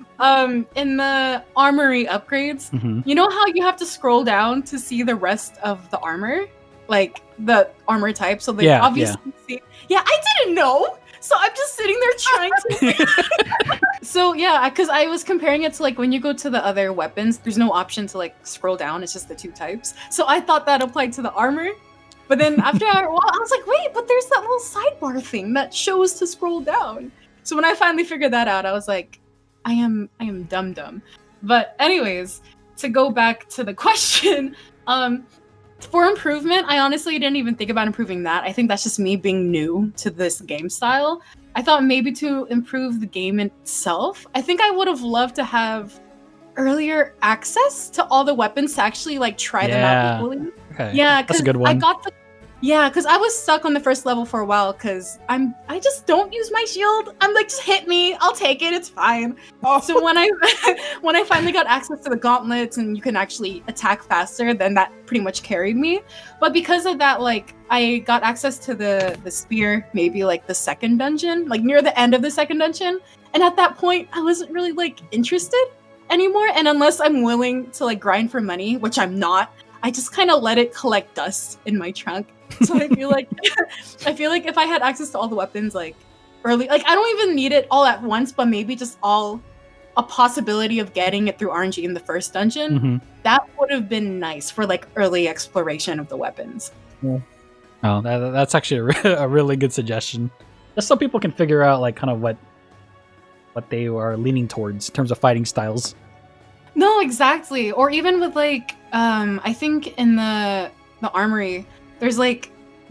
in the armory upgrades, Mm-hmm. you know how you have to scroll down to see the rest of the armor? Like the armor type. So they Yeah, obviously see. Yeah, I didn't know. So I'm just sitting there trying to So yeah, because I was comparing it to like when you go to the other weapons, there's no option to like scroll down. It's just the 2 types. So I thought that applied to the armor. But then after I was like, wait, but there's that little sidebar thing that shows to scroll down. So when I finally figured that out, I was like, I am dumb. But anyways, to go back to the question, for improvement, I honestly didn't even think about improving that. I think that's just me being new to this game style. I thought maybe to improve the game itself, I think I would have loved to have earlier access to all the weapons to actually like try them Yeah. out equally. Okay. Yeah, That's a because good I one. got the because I was stuck on the first level for a while because I just don't use my shield. I'm like, just hit me, I'll take it, it's fine. So when I when I finally got access to the gauntlets and you can actually attack faster, then that pretty much carried me. But because of that, like I got access to the spear, maybe like the second dungeon, like near the end of the second dungeon. And at that point, I wasn't really like interested anymore. And unless I'm willing to like grind for money, which I'm not, I just kind of let it collect dust in my trunk. So I feel like if I had access to all the weapons like early, like I don't even need it all at once, but maybe just all a possibility of getting it through RNG in the first dungeon, Mhm. that would have been nice for like early exploration of the weapons. Oh, that's actually a really good suggestion. Just so people can figure out like kind of what they are leaning towards in terms of fighting styles. No, exactly. Or even with like I think in the armory, there's like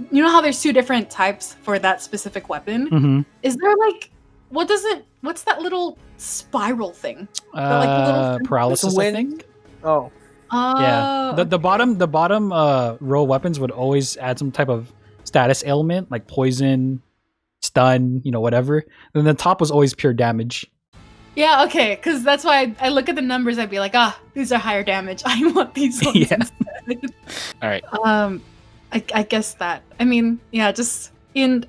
you know how there's 2 different types for that specific weapon? Mm-hmm. Is there like what's that little spiral thing? like, the little Paralysis, I wind? think. Oh, Yeah. The bottom row weapons would always add some type of status ailment like poison, stun, whatever. Then the top was always pure damage. Yeah, okay, because that's why I look at the numbers, I'd be like, these are higher damage. I want these ones Yeah. instead. All right. I guess that. I mean, yeah, just in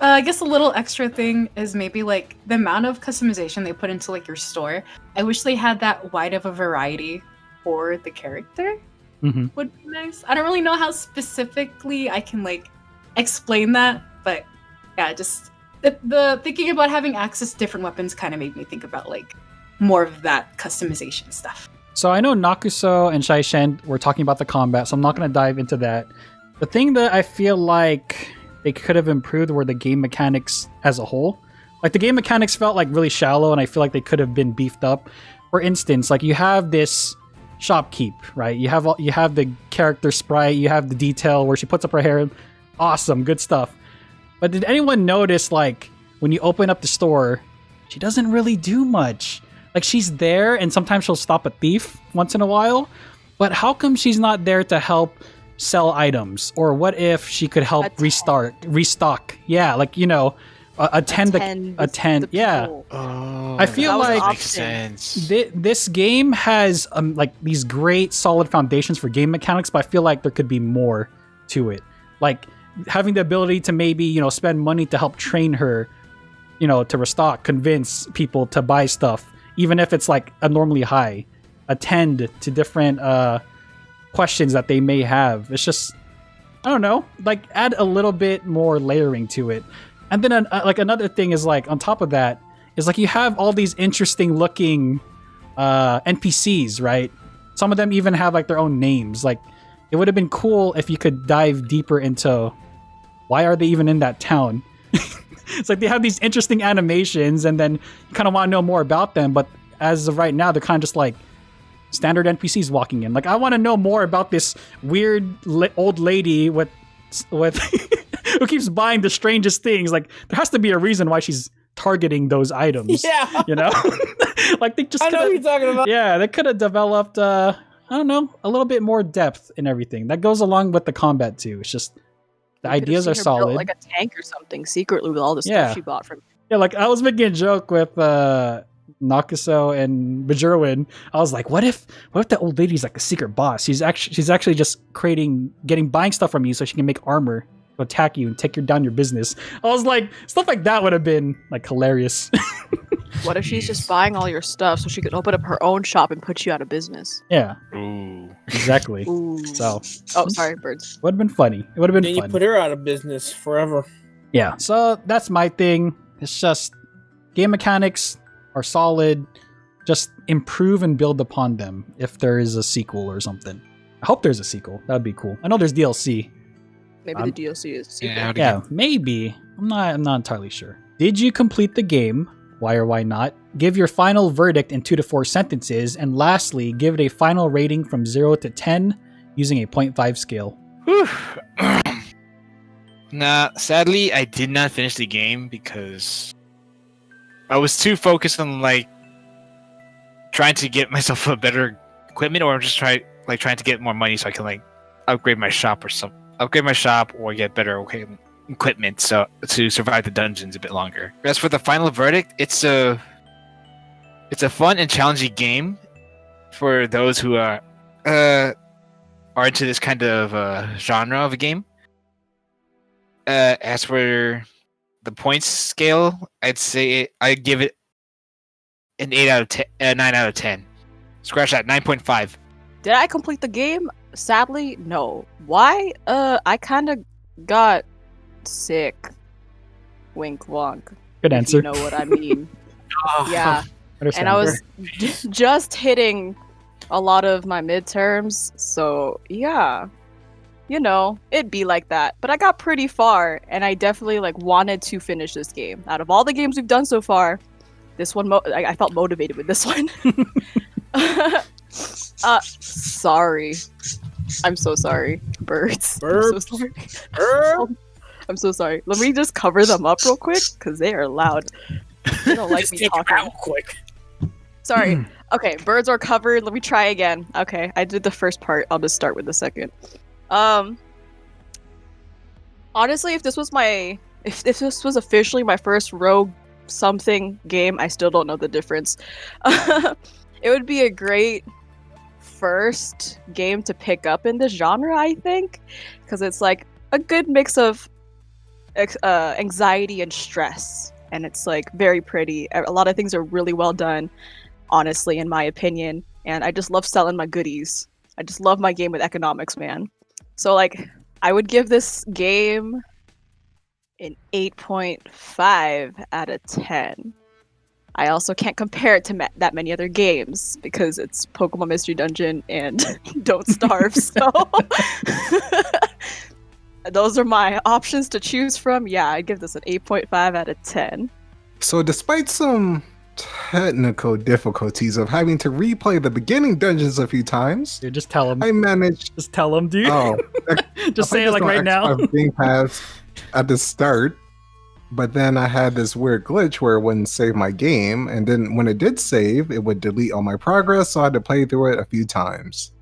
I guess a little extra thing is maybe like the amount of customization they put into like your store. I wish they had that wide of a variety for the character. Mm-hmm. Would be nice. I don't really know how specifically I can like explain that, but yeah, just the thinking about having access to different weapons kind of made me think about like more of that customization stuff. So I know Nakuso and Shaishen were talking about the combat, so I'm not going to dive into that. The thing that I feel like they could have improved were the game mechanics as a whole. Like the game mechanics felt like really shallow, and I feel like they could have been beefed up. For instance, like you have this shopkeep, right? You have the character sprite, you have the detail where she puts up her hair. Awesome, good stuff. But did anyone notice, like, when you open up the store, she doesn't really do much. Like, she's there, and sometimes she'll stop a thief once in a while. But how come she's not there to help sell items? Or what if she could help restock? Yeah, like, attend. Yeah. Oh, I feel That was an like makes sense. this game has like these great solid foundations for game mechanics, but I feel like there could be more to it. Like having the ability to maybe, spend money to help train her, to restock, convince people to buy stuff, even if it's like abnormally high, attend to different questions that they may have. It's just, I don't know, like add a little bit more layering to it. And then like another thing is like on top of that is like you have all these interesting looking NPCs, right? Some of them even have like their own names. Like it would have been cool if you could dive deeper into why are they even in that town? It's like they have these interesting animations and then you kind of want to know more about them, but as of right now they're kind of just like standard NPCs walking in. Like I want to know more about this weird old lady with who keeps buying the strangest things. Like there has to be a reason why she's targeting those items. Yeah. You know? Like they just I know what you're talking about. yeah, they could have developed I don't know, a little bit more depth in everything. That goes along with the combat too. It's just the You could've ideas seen are her built solid. like a tank or something secretly with all the stuff Yeah. she bought from. Yeah, like I was making a joke with Nakuso and Bajirwin. I was like, what if that old lady's like a secret boss? She's actually just buying stuff from you so she can make armor to attack you and take down your business. I was like, stuff like that would have been like hilarious. What if she's just buying all your stuff so she could open up her own shop and put you out of business? Yeah, Ooh. exactly. Ooh. So Oh, sorry, birds. would have been funny. It would have been Then you fun. put her out of business forever. Yeah, so that's my thing. It's just game mechanics are solid. Just improve and build upon them if there is a sequel or something. I hope there's a sequel. That would be cool. I know there's DLC. Maybe the DLC is sequel. Yeah, Yeah, maybe. I'm not entirely sure. Did you complete the game? Why or why not? Give your final verdict in 2 to 4 sentences. And lastly, give it a final rating from 0 to 10 using a 0.5 scale. Whew. Nah, sadly, I did not finish the game because I was too focused on like trying to get myself a better equipment, or just trying to get more money so I can like upgrade my shop or get better equipment so to survive the dungeons a bit longer. As for the final verdict, it's a fun and challenging game for those who are into this kind of genre of a game. As for the points scale, I'd give it an 8 out of 10, 9 out of 10. Scratch that, 9.5. Did I complete the game? Sadly, no. Why? I kind of got sick. Wink wonk. Good if answer. You know what I mean? Yeah. And I Understandable. was just hitting a lot of my midterms, so yeah. You know, it'd be like that. But I got pretty far, and I definitely like wanted to finish this game. Out of all the games we've done so far, this one I felt motivated with this one. Sorry. I'm so sorry, birds. I'm so sorry. I'm so sorry. Let me just cover them up real quick because they are loud. They don't like Just me take talking. it out quick. Sorry. Okay, birds are covered. Let me try again. Okay, I did the first part. I'll just start with the second. Honestly, if this was officially my first Rogue something game, I still don't know the difference. It would be a great first game to pick up in this genre, I think, because it's like a good mix of anxiety and stress, and it's like very pretty. A lot of things are really well done, honestly, in my opinion, and I just love selling my goodies. I just love my game with economics, man. So like, I would give this game an 8.5 out of 10. I also can't compare it to that many other games because it's Pokemon Mystery Dungeon and Don't Starve, so those are my options to choose from. Yeah, I give this an 8.5 out of 10. So despite some technical difficulties of having to replay the beginning dungeons a few times, Dude, just tell him. I managed. Just tell him, dude. Oh, Just say it like right now. Game Pass at the start, but then I had this weird glitch where it wouldn't save my game, and then when it did save, it would delete all my progress, so I had to play through it a few times.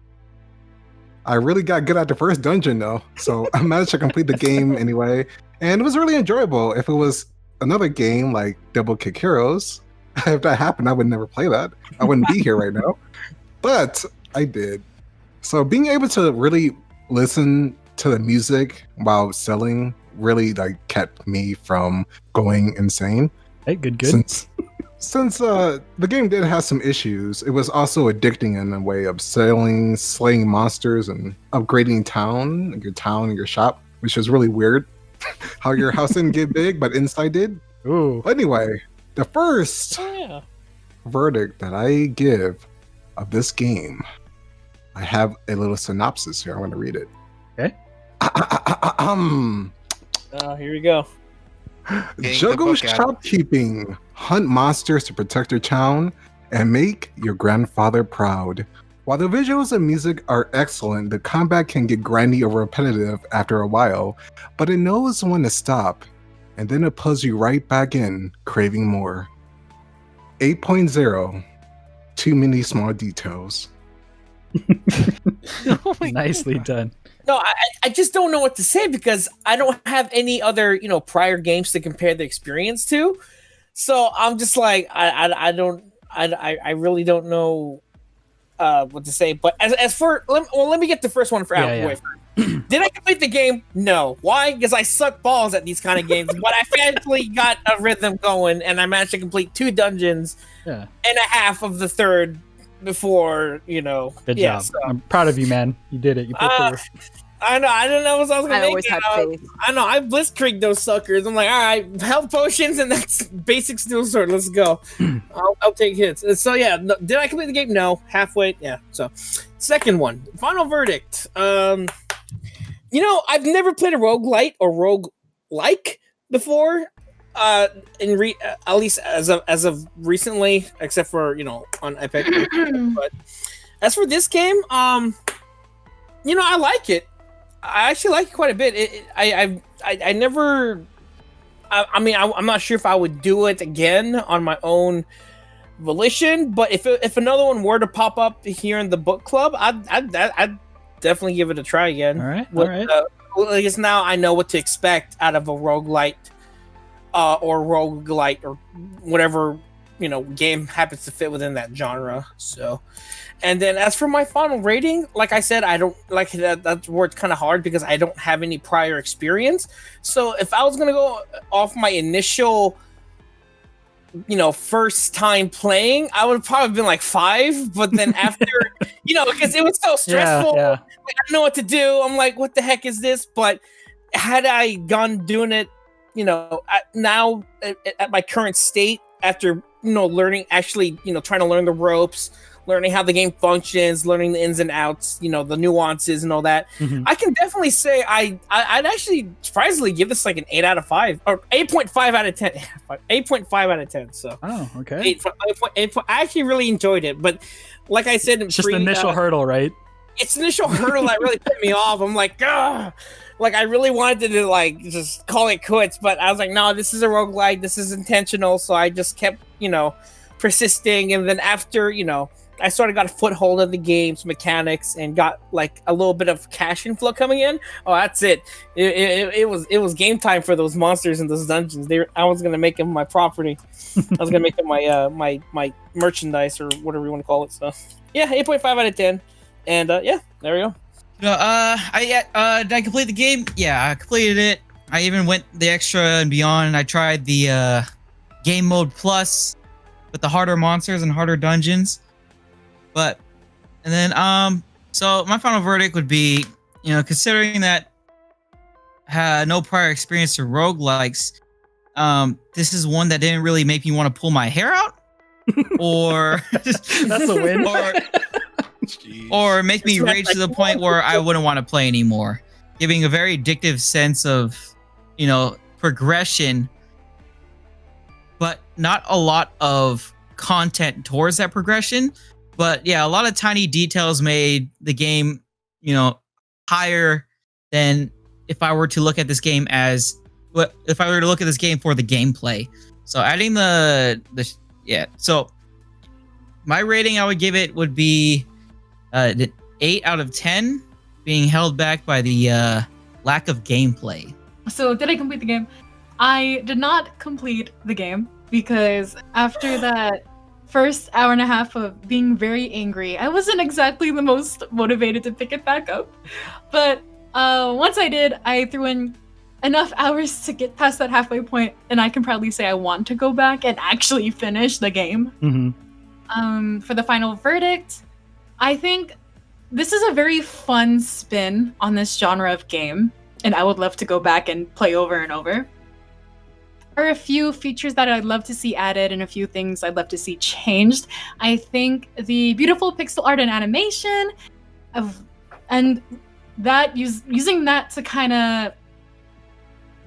I really got good at the first dungeon though, so I managed to complete the game anyway, and it was really enjoyable. If it was another game like Double Kick Heroes, if that happened, I would never play that. I wouldn't be here right now, but I did. So being able to really listen to the music while selling really like kept me from going insane. Hey, good. Since Since the game did have some issues, it was also addicting in a way of slaying monsters, and upgrading town and your shop, which was really weird. How your house didn't get big, but inside did. Ooh. Anyway, the first Oh, yeah. verdict that I give of this game, I have a little synopsis here. I want to read it. Okay. Here we go. Juggle shopkeeping, hunt monsters to protect your town, and make your grandfather proud. While the visuals and music are excellent, the combat can get grindy or repetitive after a while, but it knows when to stop, and then it pulls you right back in, craving more. 8.0, too many small details. Oh my Nicely God. done. No, I just don't know what to say because I don't have any other prior games to compare the experience to. So I'm just like I really don't know what to say. But as for let me get the first one for out of the way first. Did I complete the game? No. Why? Because I suck balls at these kind of games. But I finally got a rhythm going, and I managed to complete 2 dungeons and a half of the third before Good job. So, I'm proud of you, man. You did it. You put through. I know. I didn't know what I was gonna I make. always had faith. I know. I blitzkrieg those suckers. I'm like, all right, health potions, and that's basic steel sword. Let's go. I'll take hits. So yeah, did I complete the game? No, halfway. Yeah. So, second one, final verdict. I've never played a roguelite or roguelike before. At least as of recently, except for on Epic. But as for this game, I like it. I actually like it quite a bit. I never. I'm not sure if I would do it again on my own volition, but if another one were to pop up here in the book club, I'd definitely give it a try again. All right. I guess now I know what to expect out of a roguelite, or roguelite, or whatever game happens to fit within that genre. So. And then as for my final rating, like I said, I don't like that. That's where it's kind of hard because I don't have any prior experience. So if I was going to go off my initial, first time playing, I would have probably been like 5. But then after, because it was so stressful, Yeah. like, I don't know what to do. I'm like, what the heck is this? But had I gone doing it, now at my current state, after, learning, actually, trying to learn the ropes, learning how the game functions, learning the ins and outs, the nuances and all that. Mhm. I can definitely say I'd actually surprisingly give this like an 8 out of 5 or 8.5 out of 10. 8.5 out of 10. So Oh, okay. 8. I actually really enjoyed it, but like I said, It's just the initial hurdle, right? It's the initial hurdle that really put me off. I'm like, ugh. Like I really wanted to like just call it quits, but I was like, no, this is a roguelike. This is intentional. So I just kept, persisting, and then after, I sort of got a foothold of the game's mechanics and got like a little bit of cash inflow coming in. Oh, that's it. It was game time for those monsters in those dungeons. I was gonna make them my property. I was gonna make them my merchandise or whatever you want to call it. So yeah, 8.5 out of 10. And yeah, there we go. Did I complete the game? Yeah, I completed it. I even went the extra and beyond, and I tried the game mode plus with the harder monsters and harder dungeons. So my final verdict would be, considering that I had no prior experience to roguelikes, this is one that didn't really make me want to pull my hair out, or That's a win. or make me rage to the point where I wouldn't want to play anymore, giving a very addictive sense of, progression, but not a lot of content towards that progression. But yeah, a lot of tiny details made the game, higher than if I were to look at this game for the gameplay. So adding so my rating I would give it would be 8 out of 10, being held back by the lack of gameplay. So did I complete the game? I did not complete the game because after that first hour and a half of being very angry, I wasn't exactly the most motivated to pick it back up. But once I did, I threw in enough hours to get past that halfway point, and I can proudly say I want to go back and actually finish the game. For the final verdict, I think this is a very fun spin on this genre of game, and I would love to go back and play over and over. There are a few features that I'd love to see added and a few things I'd love to see changed. I think the beautiful pixel art and animation and that using that to kind of,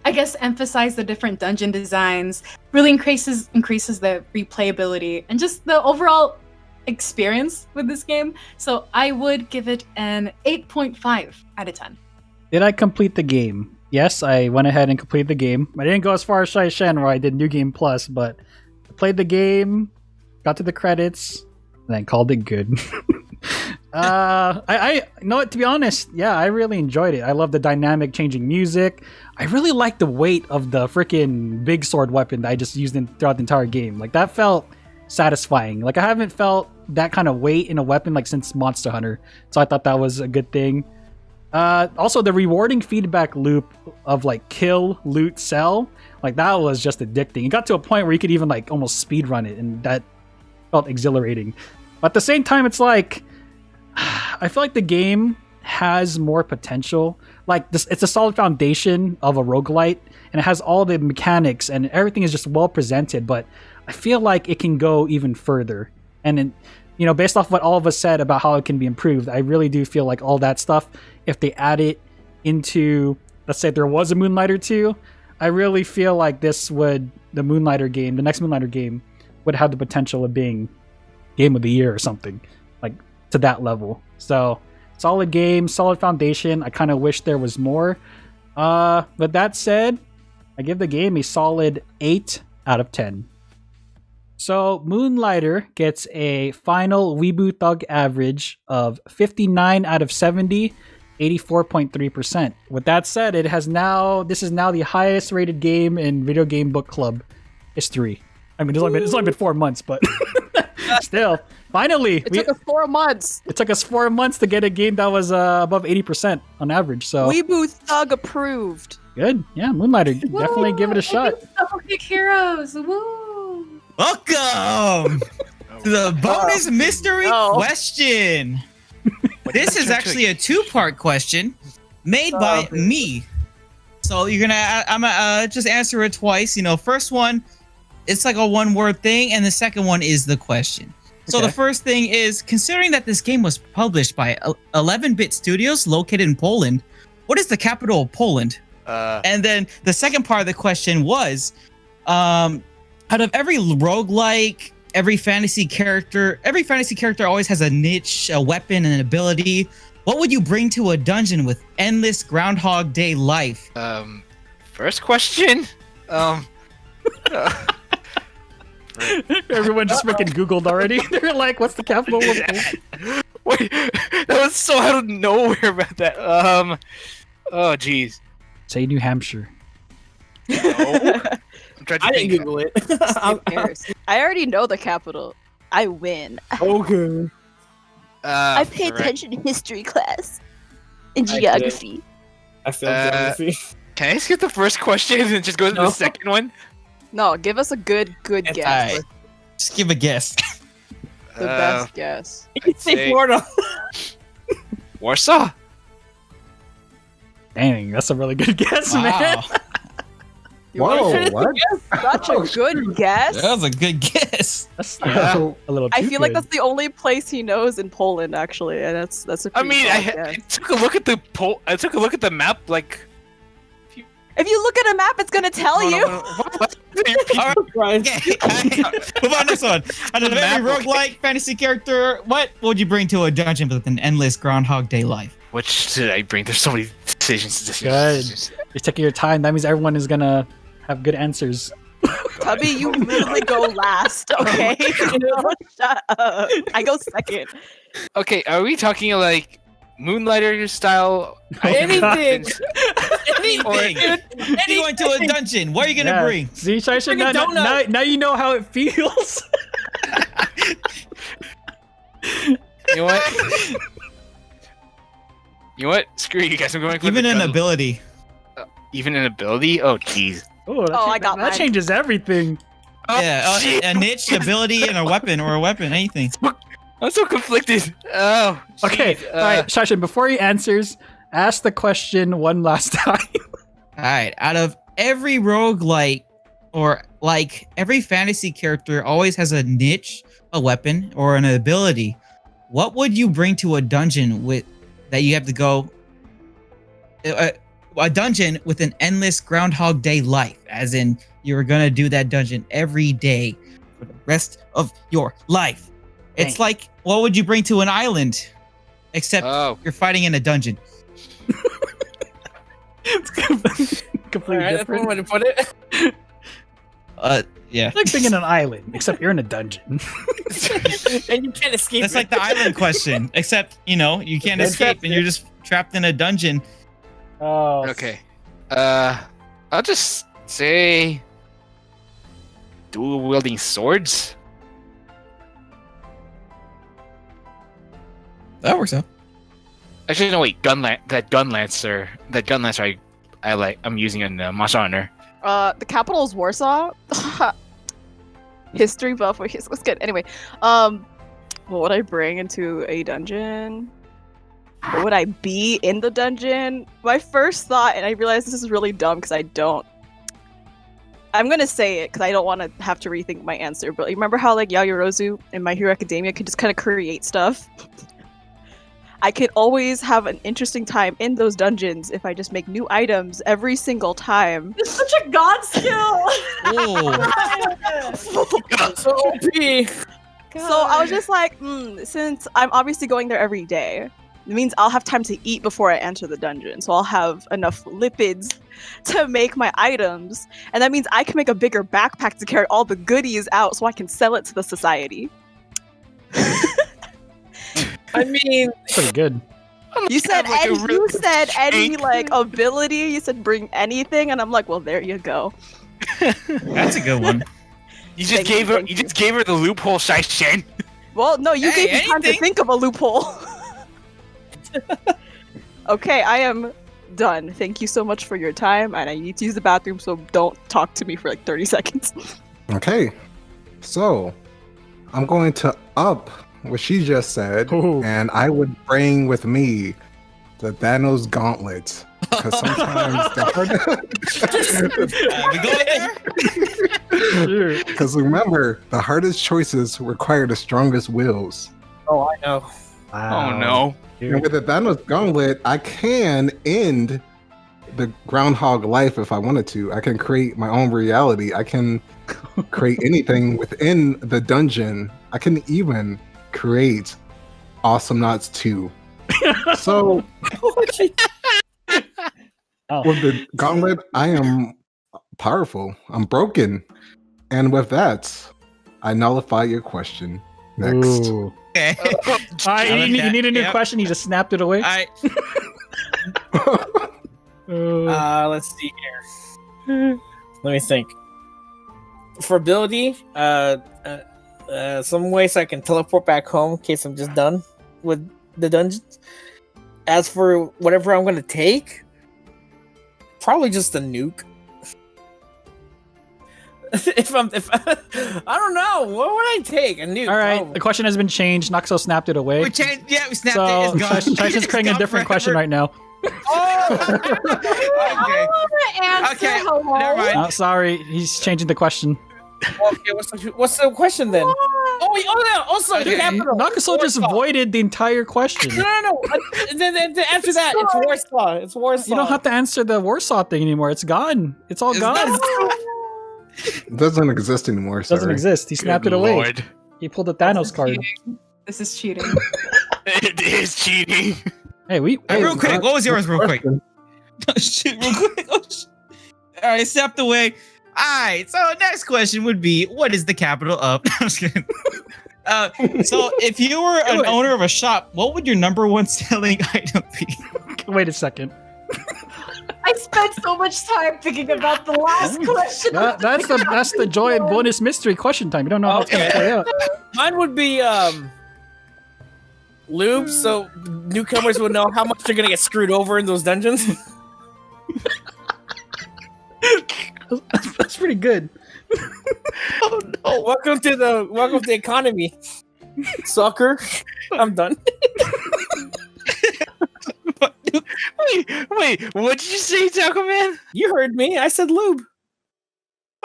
I guess, emphasize the different dungeon designs really increases the replayability and just the overall experience with this game. So I would give it an 8.5 out of 10. Did I complete the game? Yes, I went ahead and completed the game. I didn't go as far as Shai Shen where I did New Game Plus, but I played the game, got to the credits, and then called it good. I know what, to be honest, yeah, I really enjoyed it. I love the dynamic changing music. I really like the weight of the freaking big sword weapon that I just used throughout the entire game. Like, that felt satisfying. Like, I haven't felt that kind of weight in a weapon like since Monster Hunter, so I thought that was a good thing. Also, the rewarding feedback loop of like kill, loot, sell, like that was just addicting. It got to a point where you could even like almost speed run it, and that felt exhilarating. But at the same time, it's like I feel like the game has more potential. Like this, it's a solid foundation of a roguelite, and it has all the mechanics, and everything is just well presented. But I feel like it can go even further. And you know, based off what all of us said about how it can be improved, I really do feel like all that stuff, if they add it into, let's say there was a Moonlighter 2, I really feel like the next Moonlighter game would have the potential of being Game of the Year or something, like to that level. So, solid game, solid foundation. I kind of wish there was more. But that said, I give the game a solid 8 out of 10. So, Moonlighter gets a final Weeboo Thug average of 59 out of 70, 84.3%. With that said, this is now the highest rated game in Video Game Book Club history. I mean, it's only been 4 months, but still, finally. It took us 4 months. It took us 4 months to get a game that was above 80% on average. So Weeboo Thug approved. Good. Yeah, Moonlighter. Definitely give it a shot. Big heroes. Woo! Welcome to the bonus mystery question. This is actually a 2-part question made by me. So I'm gonna just answer it twice. You know, first one, it's like a 1-word thing, and the second one is the question. So the first thing is, considering that this game was published by 11-bit studios located in Poland, what is the capital of Poland? And then the second part of the question was, out of every roguelike, every fantasy character always has a niche, a weapon, and an ability. What would you bring to a dungeon with endless Groundhog Day life? First question. Everyone just freaking Googled already. They're like, what's the capital of Poland? Wait, that was so out of nowhere about that. Oh, jeez. Say New Hampshire. No. I'm trying to I think. didn't Google it. Paris. I already know the capital. I win. Okay. I pay attention in history class. In geography. I failed geography. Can I skip the first question and just go to the second one? No, give us a good guess. Alright. Just give a guess. The best guess. I'd say Florida. Warsaw. Dang, that's a really good guess, man. Wow. Whoa, what? Such a good guess. That was a good guess. That's Yeah. a little too I feel like good. that's the only place he knows in Poland, actually, and that's a. I pretty mean, solid I guess. took a look at the map. Like, If you look at a map, it's gonna tell you. All right. Okay. Move on, next one. Out of The every map, roguelike fantasy character, what would you bring to a dungeon with an endless Groundhog Day life? Which should I bring? There's so many decisions. Good. You're taking your time. That means everyone is gonna have good answers. Tubby, you literally go last, okay? Shut up. I go second. Okay, are we talking like Moonlighter style? Anything. Anything. You're going to a dungeon. What are you gonna bring? See, Shaisha, Bring a donut. now you know how it feels. You know what? You know what? Screw you guys. I'm going for Even the an gun. ability. even an ability? Oh, jeez. Oh, I got that mine. changes everything. Oh, Yeah, shit. a niche, ability, and a weapon, anything. I'm so conflicted. Oh, Okay, jeez. all right, Shashin, before he answers, ask the question one last time. All right, out of every roguelite, or like every fantasy character always has a niche, a weapon, or an ability. What would you bring to a dungeon with that you have to go? A dungeon with an endless Groundhog Day life, as in you're gonna do that dungeon every day for the rest of your life. It's Dang. like, what would you bring to an island? Except Oh. you're fighting in a dungeon. It's completely Alright, that's one different. way to put it. Yeah. It's like being in an island, except you're in a dungeon. And you can't escape. That's like the island question, except, you can't escape and you're just trapped in a dungeon. Oh, Okay. I'll just say dual wielding swords. That works out. Actually, no, wait. That gun lancer I'm using in Monster Hunter. The capital is Warsaw. History buff. Let's good. Anyway, what would I bring into a dungeon? What would I be in the dungeon? My first thought, and I realize this is really dumb because I'm gonna say it because I don't want to have to rethink my answer. But you remember how like Yayorozu in My Hero Academia could just kind of create stuff? I could always have an interesting time in those dungeons if I just make new items every single time. It's such a god skill. Oh, so OP. So I was just like, since I'm obviously going there every day, it means I'll have time to eat before I enter the dungeon. So I'll have enough lipids to make my items. And that means I can make a bigger backpack to carry all the goodies out so I can sell it to the society. I mean, pretty good. You said Have, like, a any, really you said any shank. like ability. You said bring anything, and I'm like, well, there you go. that's a good one. You just Thank gave you, her. thank You just gave her the loophole, Shen. Well, no, you Hey, gave me time to anything. think of a loophole. Okay, I am done. Thank you so much for your time, and I need to use the bathroom, so don't talk to me for like 30 seconds. Okay, so I'm going to up what she just said, Ooh. and I would bring with me the Thanos gauntlet. Because sometimes We going there? Because remember, the hardest choices require the strongest wills. oh, I know. Oh no. And with the Thanos gauntlet, I can end the Groundhog life if I wanted to. I can create my own reality. I can create anything within the dungeon. I can even create Awesome Knots 2. So Oh. with the gauntlet, I am powerful. I'm broken. And with that, I nullify your question. Next. Ooh. Okay. All right, I like you that. need a new Yep. question. He just snapped it away. I Let's see here. Let me think. For ability, some ways I can teleport back home in case I'm just done with the dungeons. As for whatever I'm gonna take, probably just a nuke. if I don't know, what would I take? A nuke. All right, probably. the question has been changed. Noxo snapped it away. we changed. Yeah, we snapped So it. It's gone. Shashin's It's creating a gone different question forever. right now. Oh! Okay. Answer, Okay, hello. never mind. Oh, sorry, he's changing the question. Okay, what's the question then? Oh wait, oh no, also the Okay. capital. Noxo just Warsaw. voided the entire question. No. Then after that, it's Warsaw. It's Warsaw. You don't have to answer the Warsaw thing anymore. It's gone. It's all It's gone. not- It doesn't exist anymore. It doesn't Sorry. exist. He snapped it Good away. Lord. He pulled the Thanos card. This is cheating. It is cheating. Hey, Real quick, what was yours, real quick? Question. Oh, shit, real quick. Oh, shit. All right, stepped away. All right, so next question would be, what is the capital of? I'm just kidding. So if you were an owner of a shop, what would your number one selling item be? wait a second. I spent so much time thinking about the last question. That's the joy and bonus mystery question time. You don't know how it's gonna Okay. play out. Mine would be lube, so newcomers would know how much they're gonna get screwed over in those dungeons. That's pretty good. Oh no! Welcome to the economy, sucker. I'm done. Wait, what did you say, Taco Man? You heard me. I said lube.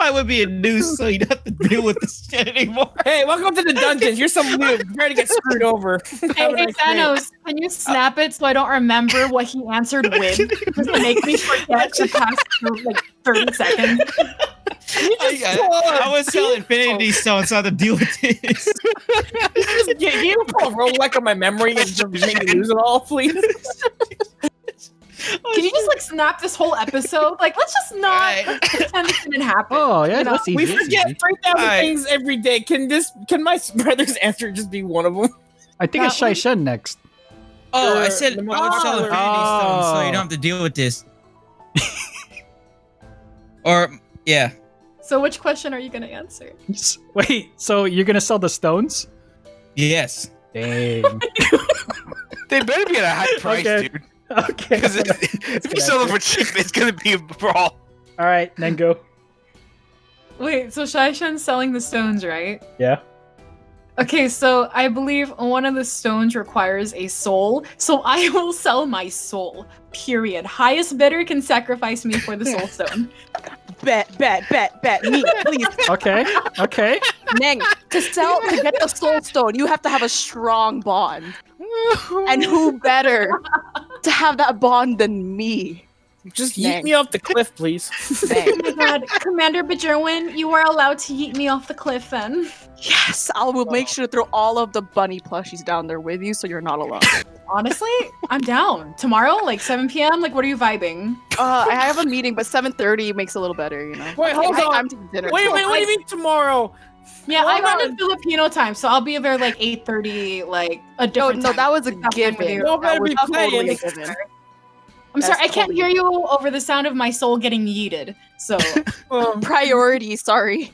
I would be a noose, so you don't have to deal with this shit anymore. Hey, welcome to the dungeons. Here's some lube. Prepare to get screwed over. Hey, Thanos, can you snap it so I don't remember what he answered with? Just to make me forget the past like 30 seconds. I was selling Infinity Stones, so I have to deal with this. Can you pull a roguelike on my memory and just make me lose it all, please? Can you just like snap this whole episode? Like, let's just not pretend it didn't happen. Oh yeah, You know? that's easy. We that's forget easy. 3,000 Alright. things every day. Can my brother's answer just be one of them? I think it's Shai Shen next. Oh, I said The I more- was selling Infinity Stones, so you don't have to deal with this. Or yeah. So which question are you gonna answer? Wait, so you're gonna sell the stones? Yes. Dang. They better be at a high price, Okay. dude. Okay. Because if you sell them for cheap, it's gonna be a brawl. All right, then go. Wait, so Shai Shen's selling the stones, right? Yeah. Okay, so I believe one of the stones requires a soul, so I will sell my soul. Period. Highest bidder can sacrifice me for the soul stone. Bet, me, please. Okay. Okay. Neng, to get the soul stone, you have to have a strong bond. And who better to have that bond than me? Just yeet Neng. me off the cliff, please. Oh my god, Commander Bajerwin, you are allowed to yeet me off the cliff then. Yes, I will make sure to throw all of the bunny plushies down there with you so you're not alone. Honestly, I'm down. Tomorrow, like 7 p.m., like what are you vibing? I have a meeting, but 7:30 makes it a little better, you know. Wait, hold on. I'm taking dinner. Wait, what do you mean tomorrow? Yeah, I Hold run on. in Filipino time, so I'll be there like 8:30, like a No, different no, time. that was a That's what I'm gonna given. do. Y'all better That was be totally a playing. given. I'm sorry, I That's can't totally- hear you over the sound of my soul getting yeeted. So Priority, sorry.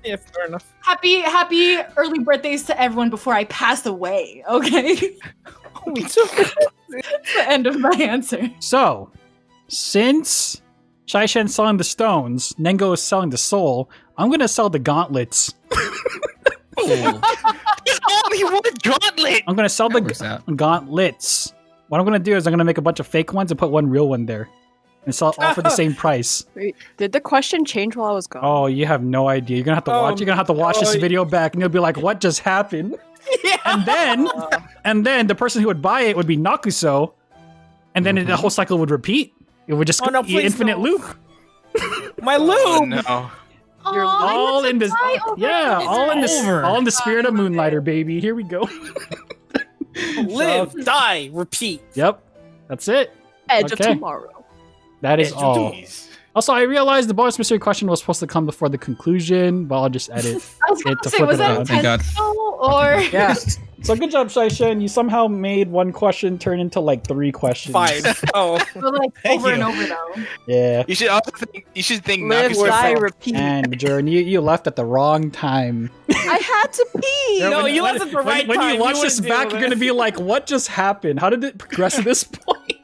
Yeah, fair enough. happy early birthdays to everyone before I pass away. Okay, that's the end of my answer. So, since Shai Shen's selling the stones, Nengo is selling the soul, I'm gonna sell the gauntlets. Only one gauntlet. I'm gonna sell That the works out. gauntlets. What I'm gonna do is I'm gonna make a bunch of fake ones and put one real one there. And sell it all for the same price. Wait, did the question change while I was gone? Oh, you have no idea. You're gonna have to watch. You're gonna have to watch this video back, and you'll be like, "What just happened?" And then the person who would buy it would be Nakuso, and then the whole cycle would repeat. It would just Oh, no, be please infinite don't. loop. My Oh, lube. no. You're All in this, over. all in this, over. all in the spirit of Moonlighter, baby. Here we go. Live, die, repeat. Yep, that's it. Edge okay. of tomorrow. That is Edge of all. Jeez. Also, I realized the bonus mystery question was supposed to come before the conclusion, but I'll just edit. I was gonna to say, flip was it that around. Thank God. intentional or? Yeah. So good job, Shai Shen. You somehow made one question turn into like 3 questions. 5. Oh. But, like Thank over you. and over though. Yeah. You should also think. You should think. Live, Nakuso- die, repeat. And Bajoran, you left at the wrong time. I had to pee. No, you left at the right when time. you watch You this wouldn't back, do you're gonna that. be like, "What just happened? How did it progress to this point?"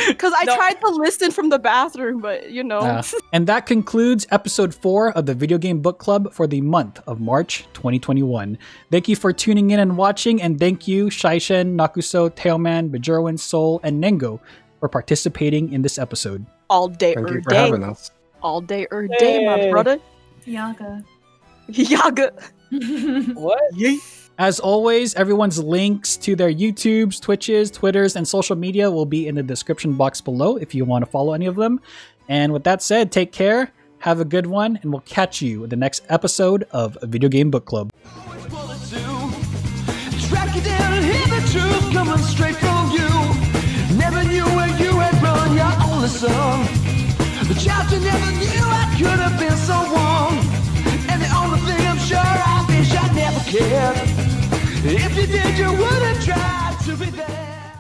Because I No. tried to listen from the bathroom, but you know. And that concludes episode 4 of the Video Game Book Club for the month of March 2021. Thank you for tuning in and watching, and thank you, Shai Shen, Nakuso, Tailman, Bajerwin, Soul, and Nengo for participating in this episode. All day Thank or you for day. having us. All day or day, my Yay. brother. Yaga. Yaga. What? As always, everyone's links to their YouTubes, Twitches, Twitters, and social media will be in the description box below if you want to follow any of them. And with that said, take care, have a good one, and we'll catch you in the next episode of Video Game Book Club. Track you down and hear the truth coming straight from you. Never knew where you had run your only son. The child you never knew I could have been so wrong. And the only thing I'm sure I wish I never cared. If you did, you would have tried to be there.